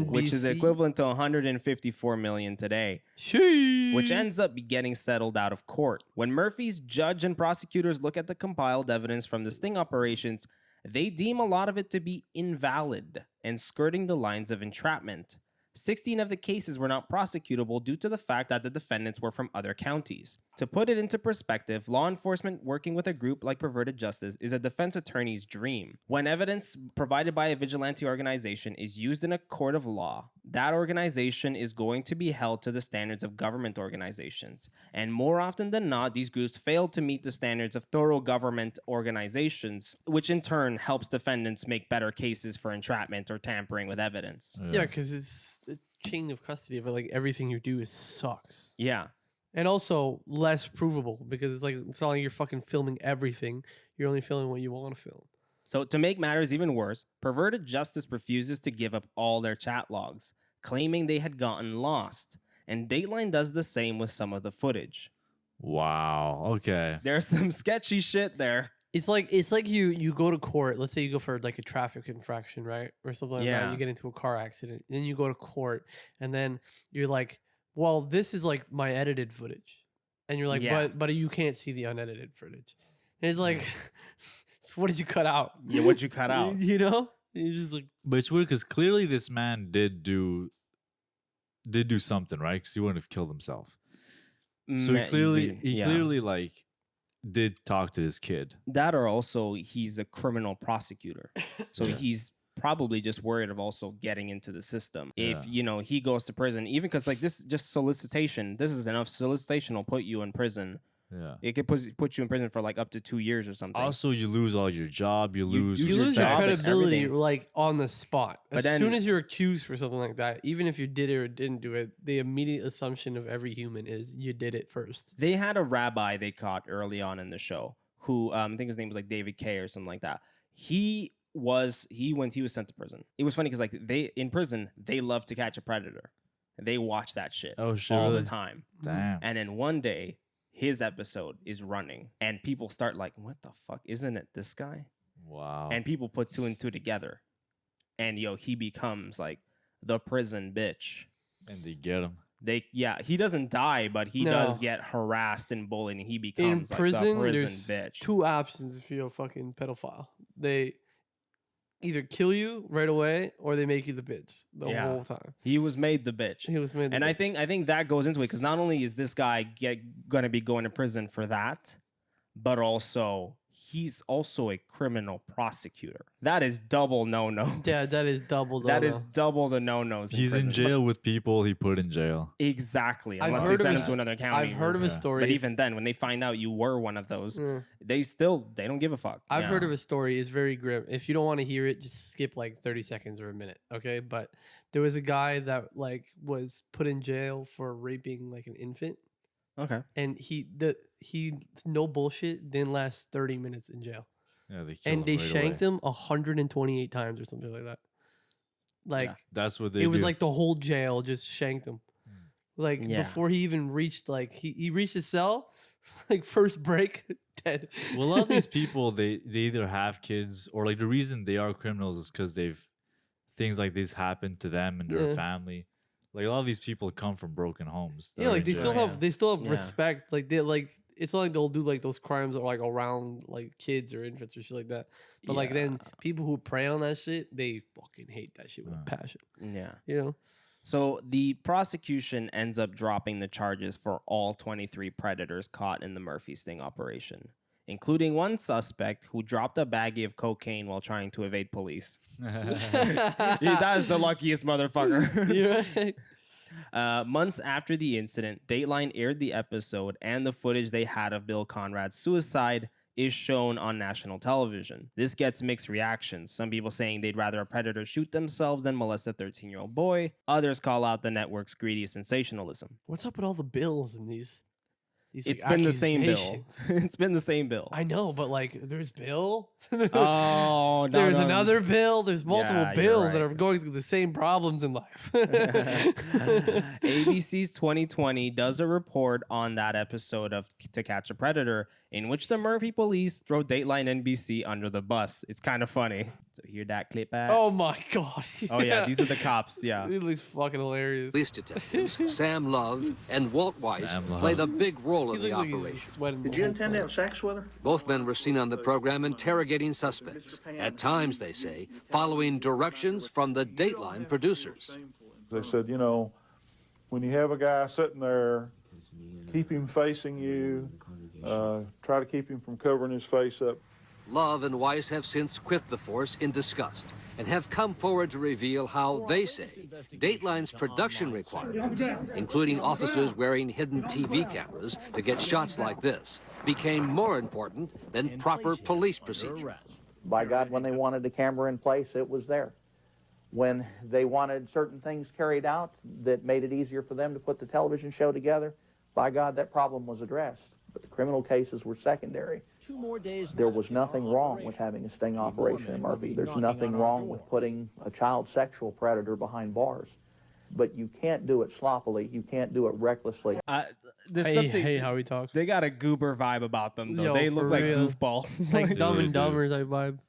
Which is equivalent to $154 million today. Sheesh. Which ends up getting settled out of court. When Murphy's judge and prosecutors look at the compiled evidence from the sting operations, they deem a lot of it to be invalid and skirting the lines of entrapment. 16 of the cases were not prosecutable due to the fact that the defendants were from other counties. To put it into perspective, law enforcement working with a group like Perverted Justice is a defense attorney's dream. When evidence provided by a vigilante organization is used in a court of law, that organization is going to be held to the standards of government organizations. And more often than not, these groups fail to meet the standards of thorough government organizations, which in turn helps defendants make better cases for entrapment or tampering with evidence. Yeah, because it's the chain of custody of it. Like everything you do sucks. Yeah. And also less provable because it's not like you're fucking filming everything. You're only filming what you want to film. So to make matters even worse, Perverted Justice refuses to give up all their chat logs, claiming they had gotten lost. And Dateline does the same with some of the footage. Wow. Okay. There's some sketchy shit there. It's like you go to court. Let's say you go for like a traffic infraction, right? Or something like that. You get into a car accident. Then you go to court and then you're like, well, this is like my edited footage. And you're like, but you can't see the unedited footage. And it's like, so what did you cut out? Yeah, what'd you cut out? You know? It's just like, but it's weird because clearly this man did do something, right? Because he wouldn't have killed himself. So he clearly like did talk to this kid. That or also he's a criminal prosecutor. So he's probably just worried of also getting into the system. If, he goes to prison, even because like this just solicitation, this is enough. Solicitation will put you in prison. Yeah. It could put you in prison for like up to 2 years or something. Also, you lose all your job. You lose your credibility like on the spot. But as soon as you're accused for something like that, even if you did it or didn't do it, the immediate assumption of every human is you did it first. They had a rabbi they caught early on in the show who I think his name was like David Kay or something like that. He was sent to prison. It was funny because like in prison they love to catch a predator. They watch that shit Oh, shit, all really? the time. Damn. And then one day, his episode is running, and people start like, "What the fuck? Isn't it this guy?" Wow. And people put 2 and 2 together, and he becomes like the prison bitch. And they get him. He doesn't die, but he does get harassed and bullied, and he becomes like the prison bitch. 2 options if you're a fucking pedophile. They either kill you right away or they make you the bitch the whole time. He was made the bitch. He was made the and bitch. I think that goes into it because not only is this guy gonna be going to prison for that, but also he's also a criminal prosecutor. That is double no-nos. Yeah, that is double That is double the no-nos. He's in jail with people he put in jail. Exactly. I've Unless heard they send of him to another county. I've heard of a story. But even then, when they find out you were one of those, they don't give a fuck. I've heard of a story. It's very grim. If you don't want to hear it, just skip like 30 seconds or a minute, okay? But there was a guy that like was put in jail for raping like an infant. Okay. And he no bullshit didn't last 30 minutes in jail. Yeah, they killed and him they right shanked away. him 128 times or something like that. Like That's what they it was do. like the whole jail just shanked him. Like Yeah. before he even reached like he reached his cell, like first break, dead. Well, a lot of these people, they either have kids or like the reason they are criminals is because things like this happen to them and their Yeah. family. Like a lot of these people come from broken homes. that Yeah, are like in they jail. still have Yeah. respect. Like they like it's not like they'll do like those crimes like around like kids or infants or shit like that. But like then people who prey on that shit, they fucking hate that shit with a passion. Yeah. You know? So the prosecution ends up dropping the charges for all 23 predators caught in the Murphy sting operation, including one suspect who dropped a baggie of cocaine while trying to evade police. That is the luckiest motherfucker. You're right. Months after the incident, Dateline aired the episode, and the footage they had of Bill Conrad's suicide is shown on national television. This gets mixed reactions. Some people saying they'd rather a predator shoot themselves than molest a 13-year-old boy. Others call out the network's greedy sensationalism. What's up with all the bills in these It's like, been the same bill. accusations? It's been the same bill. I know, but like there's Bill. Oh, no, there's no. another Bill. There's multiple Yeah, you're bills that right. are going through the same problems in life. ABC's 2020 does a report on that episode of To Catch a Predator in which the Murphy police throw Dateline NBC under the bus. It's kind of funny. So hear that clip at? Oh my god. Oh yeah, these are the cops. Yeah. It looks fucking hilarious. Police detectives Sam Love and Walt Weiss Sam Love. played a big role in He the looks like he's operation. sweating the Did you whole intend to time. have sex with her? Both men were seen on the program interrogating suspects. At times, they say, following directions from the Dateline producers. They said, you know, when you have a guy sitting there, keep him facing you, try to keep him from covering his face up. Love and Weiss have since quit the force in disgust and have come forward to reveal how they say Dateline's production requirements, including officers wearing hidden TV cameras to get shots like this, became more important than proper police procedure. By God, when they wanted the camera in place, it was there. When they wanted certain things carried out that made it easier for them to put the television show together, by God, that problem was addressed. But the criminal cases were secondary. 2 more days. There was nothing wrong with having a sting operation in Murphy. There's nothing wrong with putting a child sexual predator behind bars. But you can't do it sloppily. You can't do it recklessly. There's Hey, something. hey, how he talks. They got a goober vibe about them, though. Yo, they look for like real. goofballs. It's like Dumb Really and do. Dumber type vibe.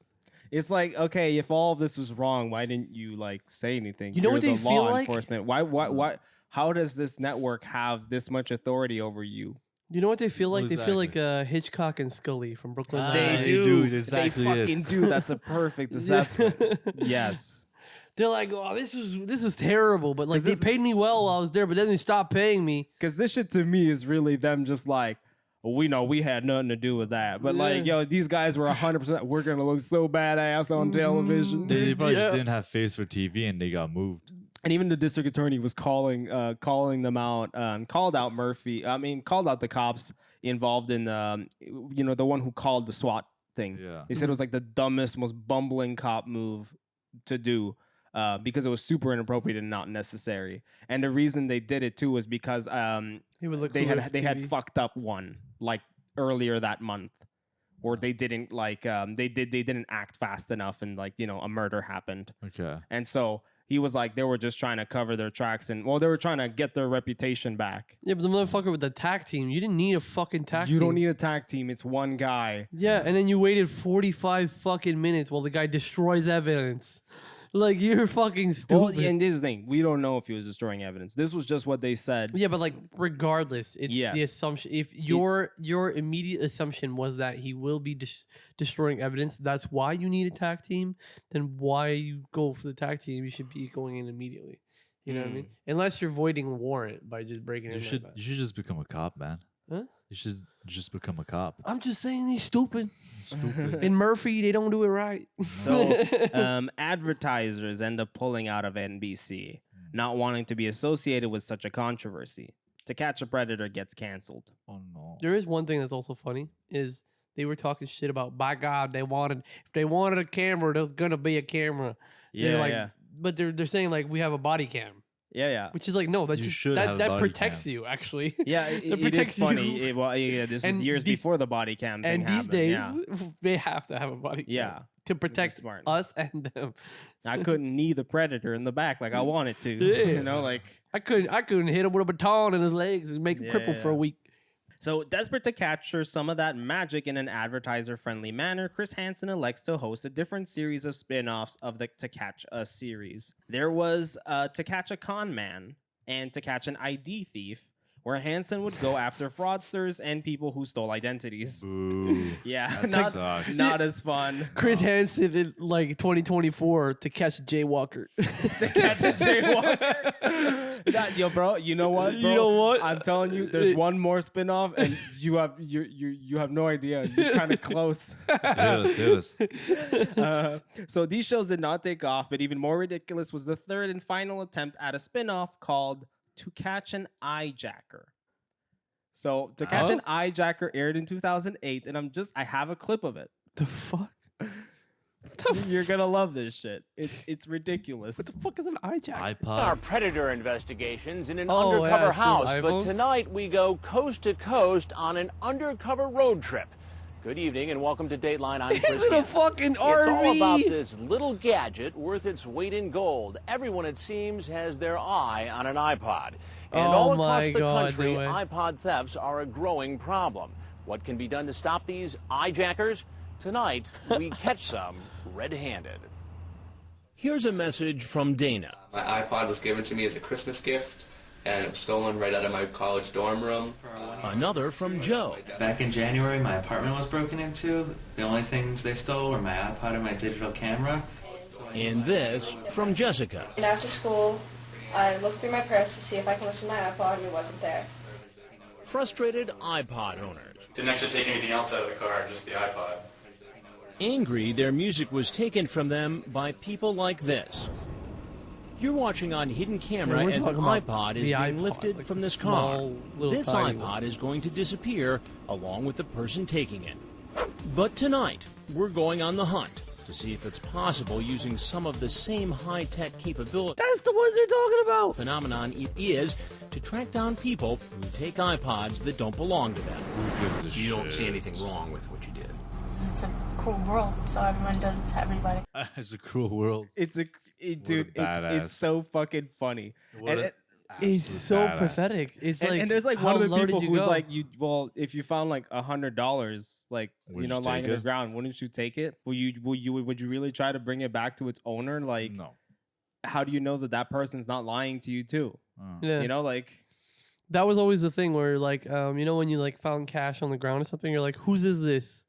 It's like, okay, if all of this was wrong, why didn't you like say anything? You know You're what they the feel law like? enforcement. Why? How does this network have this much authority over you? You know what they feel like? Who's They that feel like Hitchcock and Scully from Brooklyn Ah, Nine-Nine. They they do. do, exactly They it. fucking do. That's a perfect assessment. Yes. They're like, oh, this was terrible, but like 'Cause they this- paid me well while I was there, but then they stopped paying me. Because this shit to me is really them just like, well, we know we had nothing to do with that. But like, yo, these guys were 100%, we're going to look so badass on television. They probably Yeah. just didn't have face for TV and they got moved. And even the district attorney was calling them out, called out the cops involved in, the one who called the SWAT thing. Yeah. They said it was like the dumbest, most bumbling cop move to do. Because it was super inappropriate and not necessary, and the reason they did it too was because He would look they cooler had on they had TV. fucked up one like earlier that month, or they didn't like they didn't act fast enough, and like a murder happened, Okay. and so He was like, they were just trying to cover their tracks and, well, they were trying to get their reputation back. Yeah, but the motherfucker with the tag team, you didn't need a fucking tag team. You don't need a tag team. It's one guy. Yeah, and then you waited 45 fucking minutes while the guy destroys evidence. Like, you're fucking stupid. Well, and this is the thing. We don't know if he was destroying evidence. This was just what they said. Yeah, but like, regardless, it's Yes. the assumption. If your immediate assumption was that he will be destroying evidence, that's why you need a tag team, then why you go for the tag team? You should be going in immediately. You know what I mean? Unless you're voiding a warrant by just breaking in. You should just become a cop, man. Huh? You should just become a cop. I'm just saying he's stupid. In Murphy, they don't do it right. So advertisers end up pulling out of NBC, not wanting to be associated with such a controversy. To Catch a Predator gets canceled. Oh no. There is one thing that's also funny is they were talking shit about, by God, if they wanted a camera, there's gonna be a camera. Yeah, like, yeah. But they're saying like we have a body cam. Yeah, yeah. Which is like, no, that You just should have a that body protects cam. you actually. Yeah, it is funny. This was years before the body cam thing And these happened. days, Yeah. they have to have a body cam. Yeah. To protect us and them. I couldn't knee the Predator in the back like I wanted to. Yeah. You know, like I couldn't hit him with a baton in his legs and make him crippled for a week. So, desperate to capture some of that magic in an advertiser-friendly manner, Chris Hansen elects to host a different series of spin-offs of the To Catch a series. There was To Catch a Con Man and To Catch an ID Thief, where Hansen would go after fraudsters and people who stole identities. Ooh, Yeah, that sucks. not as fun. Chris Hansen in like 2024 to catch a jaywalker. To catch a jaywalker. Yo, bro, you know what, bro? You know what? I'm telling you, there's one more spinoff, and you have no idea. You're kind of close. Hit us. So these shows did not take off, but even more ridiculous was the third and final attempt at a spinoff called To Catch an Eyejacker. So To Catch an Eyejacker aired in 2008, and I have a clip of it. The fuck? You're gonna love this shit. It's ridiculous. What the fuck is an eyejacker? Our predator investigations in an Oh, undercover yeah, it's those house, but iPhones? tonight we go coast to coast on an undercover road trip. Good evening and welcome to Dateline. I'm Chris Is it a Hansen. fucking It's all RV? about this little gadget worth its weight in gold. Everyone, it seems, has their eye on an iPod. And Oh all my across the God, country, no way. iPod thefts are a growing problem. What can be done to stop these eyejackers? Tonight, we catch some red-handed. Here's a message from Dana. My iPod was given to me as a Christmas gift, and it was stolen right out of my college dorm room. Another from Joe. Back in January, my apartment was broken into. The only things they stole were my iPod and my digital camera. And this from Jessica. And after school, I looked through my purse to see if I can listen to my iPod, and it wasn't there. Frustrated iPod owners. Didn't actually take anything else out of the car, just the iPod. Angry their music was taken from them by people like this. You're watching on hidden camera we're as an talking about iPod is the being iPod, lifted like from the this car. small, little This tiny iPod one. is going to disappear along with the person taking it. But tonight, we're going on the hunt to see if it's possible using some of the same high-tech capability. That's the ones they're talking about. Phenomenon it is to track down people who take iPods that don't belong to them. You don't see anything wrong with what you did. It's a cruel world, so everyone does it to everybody. It's a cruel world. Dude, it's so fucking funny. What a It's so badass. pathetic. It's like, and there's like how one of the low did people you who's go? like, if you found like $100, like Would you lying take on the it? ground, wouldn't you take it? Would you really try to bring it back to its owner? Like, No. how do you know that person's not lying to you too? Yeah. You know, like That was always the thing where like, you know, when you like found cash on the ground or something, you're like, whose is this?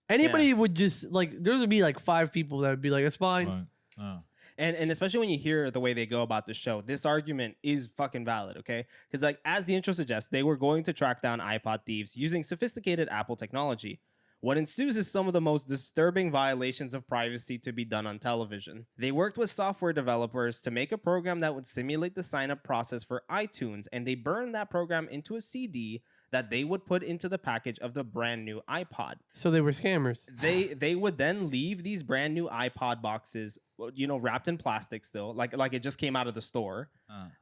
Anybody would just like, there would be like 5 people that would be like, it's fine. Oh. And especially when you hear the way they go about the show, this argument is fucking valid, okay? Because like as the intro suggests, they were going to track down iPod thieves using sophisticated Apple technology. What ensues is some of the most disturbing violations of privacy to be done on television. They worked with software developers to make a program that would simulate the sign-up process for iTunes, and they burned that program into a CD that they would put into the package of the brand new iPod. So they were scammers. They would then leave these brand new iPod boxes, you know, wrapped in plastic still, like it just came out of the store.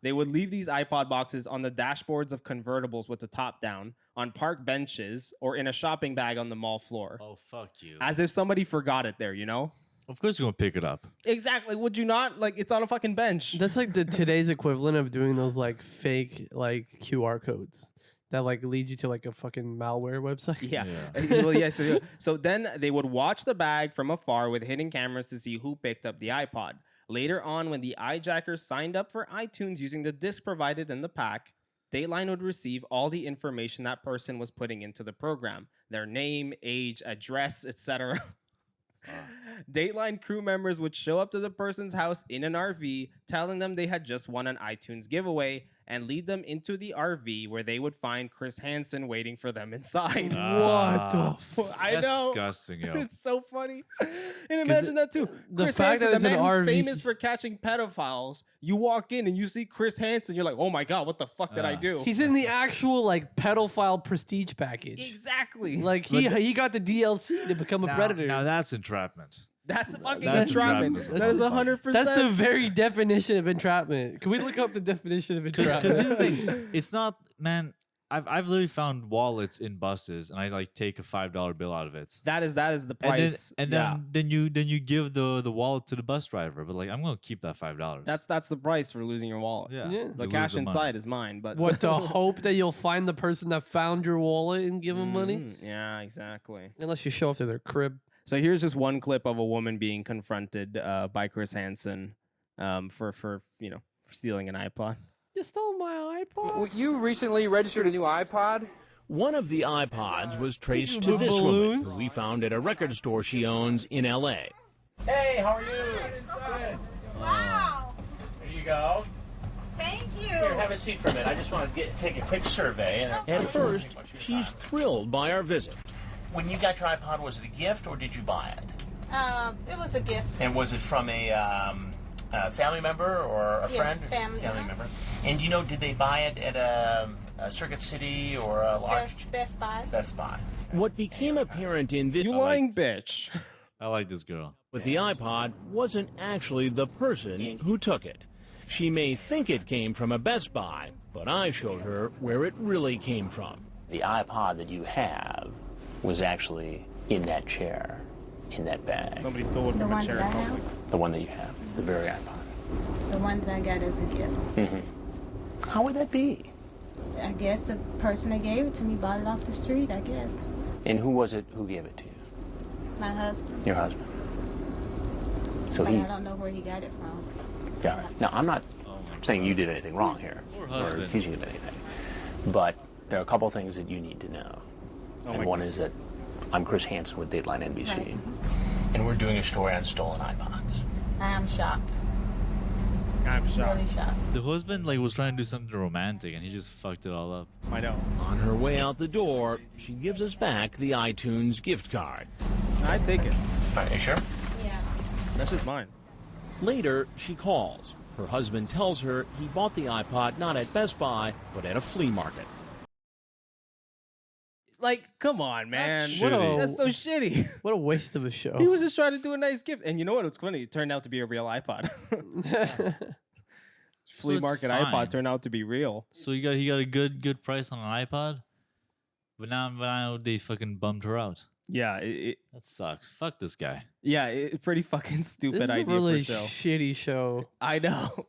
They would leave these iPod boxes on the dashboards of convertibles with the top down, on park benches, or in a shopping bag on the mall floor. Oh, fuck you. As if somebody forgot it there, you know? Of course you're gonna pick it up. Exactly. Would you not? Like, it's on a fucking bench. That's like the today's equivalent of doing those like fake like QR codes that like lead you to like a fucking malware website. Yeah. Well, yeah. So then they would watch the bag from afar with hidden cameras to see who picked up the iPod. Later on, when the hijackers signed up for iTunes using the disc provided in the pack, Dateline would receive all the information that person was putting into the program: their name, age, address, etc. Dateline crew members would show up to the person's house in an RV, telling them they had just won an iTunes giveaway, and lead them into the RV where they would find Chris Hansen waiting for them inside. What the fuck? I know. Disgusting, yo. It's so funny. And imagine that too. The Chris fact Hansen, that the it's an man who's RV. famous for catching pedophiles. You walk in and you see Chris Hansen. You're like, oh my God, what the fuck did I do? He's in the actual like pedophile prestige package. Exactly. Like he got the DLC to become a predator. Now that's entrapment. That's fucking That's entrapment. entrapment. That is 100%. That's the very definition of entrapment. Can we look up the definition of entrapment? Because here's the thing, it's not, man. I've literally found wallets in buses, and I like take a $5 bill out of it. That is the price. And then you give the wallet to the bus driver. But like, I'm gonna keep that $5. That's the price for losing your wallet. Yeah. The You cash lose the inside money. is mine. But What, the hope that you'll find the person that found your wallet and give them money? Yeah, exactly. Unless you show up to their crib. So here's just one clip of a woman being confronted by Chris Hansen for stealing an iPod. You stole my iPod? You recently registered a new iPod? One of the iPods was traced to this woman, who we found at a record store she owns in L.A. Hey, how are you? Wow. There you go. Thank you. Here, have a seat for a minute. I just want to take a quick survey. At first, she's thrilled by our visit. When you got your iPod, was it a gift or did you buy it? It was a gift. And was it from a family member or a Yes, friend? family. Member. And you know, did they buy it at a Circuit City or a large Best Buy. Best Buy? What became apparent in this... You lying bitch. I like this girl. With the iPod wasn't actually the person who took it. She may think it came from a Best Buy, but I showed her where it really came from. The iPod that you have was actually in that chair, in that bag. Somebody stole it from a chair in public. The one that you have, the very iPod. The one that I got as a gift. Mm-hmm. How would that be? I guess the person that gave it to me bought it off the street, I guess. And who was it who gave it to you? My husband. Your husband. So But he I don't know where he got it from. got it. Now, I'm not saying you did anything wrong here. Poor Or husband. he did anything. But there are a couple things that you need to know. And one is that I'm Chris Hansen with Dateline NBC. Right. And we're doing a story on stolen iPods. I am shocked. I'm shocked. Really shocked. The husband like was trying to do something romantic, and he just fucked it all up. I know. On her way out the door, she gives us back the iTunes gift card. I take it. Are you sure? Yeah. That's just mine. Later, she calls. Her husband tells her he bought the iPod not at Best Buy, but at a flea market. Like, come on, man. shitty. That's so shitty. What a waste of a show. He was just trying to do a nice gift. And you know what? It's funny. It turned out to be a real iPod. Flea it's market fine. iPod turned out to be real. So he got a good price on an iPod, but now they fucking bummed her out. Yeah, That sucks. Fuck this guy. Pretty fucking stupid This is idea a really for show. shitty show. I know.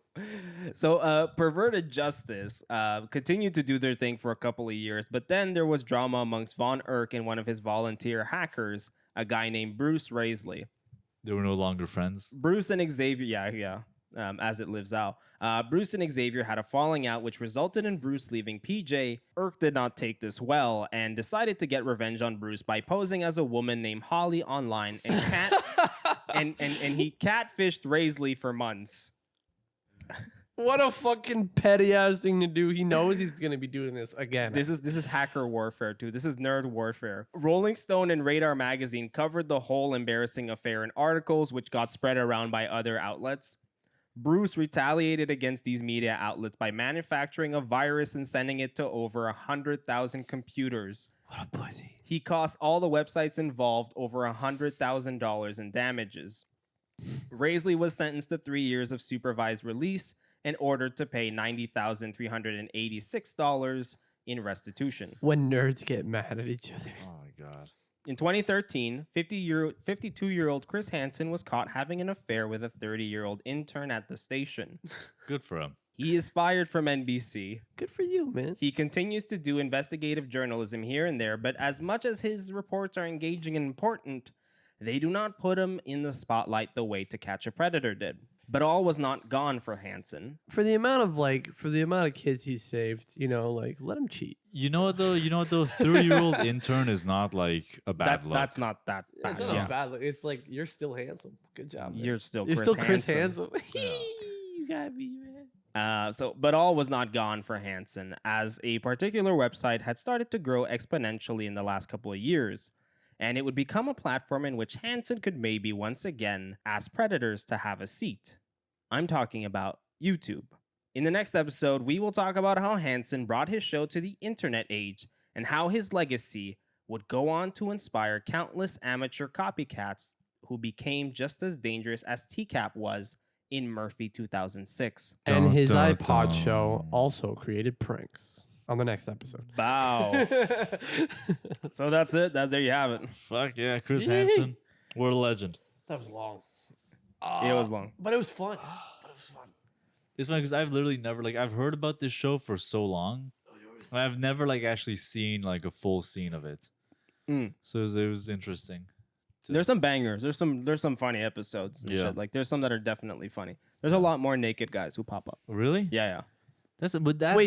So, Perverted Justice continued to do their thing for a couple of years, but then there was drama amongst Von Erck and one of his volunteer hackers, a guy named Bruce Raisley. They were no longer friends. Bruce and Xavier, as it lives out. Bruce and Xavier had a falling out, which resulted in Bruce leaving PJ. Erck did not take this well and decided to get revenge on Bruce by posing as a woman named Holly online and and he catfished Raisley for months. What a fucking petty ass thing to do. He knows he's gonna be doing this again. This is hacker warfare too. This is nerd warfare. Rolling Stone and Radar magazine covered the whole embarrassing affair in articles, which got spread around by other outlets. Bruce retaliated against these media outlets by manufacturing a virus and sending it to over 100,000 computers. What a pussy. He cost all the websites involved over $100,000 in damages. Raisley was sentenced to 3 years of supervised release and ordered to pay $90,386 in restitution. When nerds get mad at each other. Oh my god. In 2013, 52-year-old Chris Hansen was caught having an affair with a 30-year-old intern at the station. Good for him. He is fired from NBC. Good for you, man. He continues to do investigative journalism here and there, but as much as his reports are engaging and important, they do not put him in the spotlight the way To Catch a Predator did. But all was not gone for Hansen. For the amount of kids he's saved, let him cheat. You know what though? 30-year-old intern is not like a bad look. That's not that bad. It's not a bad look. It's like you're still handsome. Good job. Man. You're still Chris Hansen. You got me, man. But all was not gone for Hansen, as a particular website had started to grow exponentially in the last couple of years. And it would become a platform in which Hansen could maybe once again ask predators to have a seat. I'm talking about YouTube. In the next episode, we will talk about how Hansen brought his show to the internet age and how his legacy would go on to inspire countless amateur copycats who became just as dangerous as TCAP was in Murphy 2006. And his iPod show also created pranks. On the next episode. Wow. So that's it. There you have it. Fuck yeah, Chris Hansen. What a legend. That was long. It was long. But it was fun. It's funny because I've literally never, I've heard about this show for so long. I've never, actually seen, a full scene of it. So it was interesting. There's some bangers. There's some funny episodes and shit. There's some that are definitely funny. There's a lot more naked guys who pop up. Really? Yeah. Wait,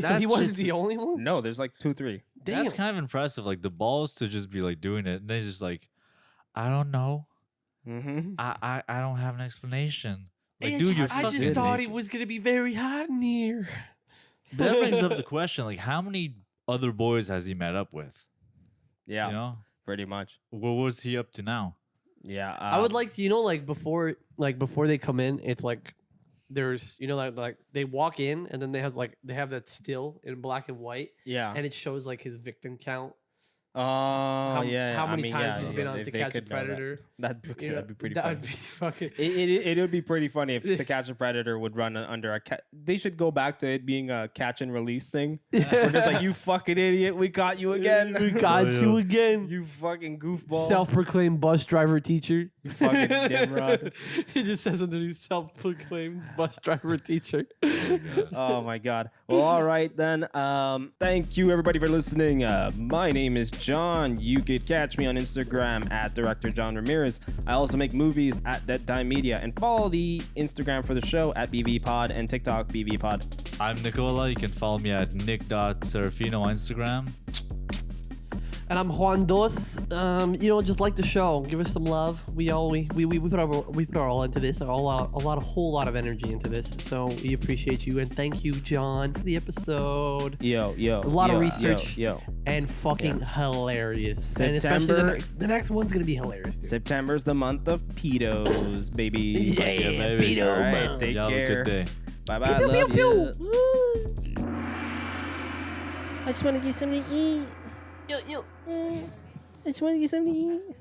so he wasn't the only one? No, there's 2-3. Damn. That's kind of impressive. The balls to just be doing it, and then just I don't know. Mm-hmm. I don't have an explanation. Dude, you're I just thought it was gonna be very hot in here. But that brings up the question: how many other boys has he met up with? Yeah, pretty much. What was he up to now? Yeah, I would like to, before they come in, it's there's they walk in and then they have that still in black and white. Yeah, and it shows his victim count. How many times he's been on To Catch a Predator? That'd be pretty funny. That'd be fucking. It would be pretty funny if To Catch a Predator would run under a cat. They should go back to it being a catch and release thing. We're just you fucking idiot, we caught you again. We caught you again. You fucking goofball. Self-proclaimed bus driver teacher. You fucking Nimrod. He just says underneath self-proclaimed bus driver teacher. Oh my god. Well, all right then. Thank you everybody for listening. My name is John. You could catch me on Instagram at Director John Ramirez. I also make movies at Deadtime Media, and follow the Instagram for the show at BVPod and TikTok BVPod. I'm Nicola. You can follow me at nick.serafino on Instagram. And I'm Juan Dos. Just like the show. Give us some love. We put our all into this. A whole lot of energy into this. So we appreciate you and thank you, John, for the episode. Yo. A lot of research. And fucking hilarious. And especially the next one's gonna be hilarious. Dude. September's the month of pedos, baby. Yeah, baby. All right, take Y'all care. Have a good day. Bye bye. Love you. I just want to get something to eat. I just want to get something to eat.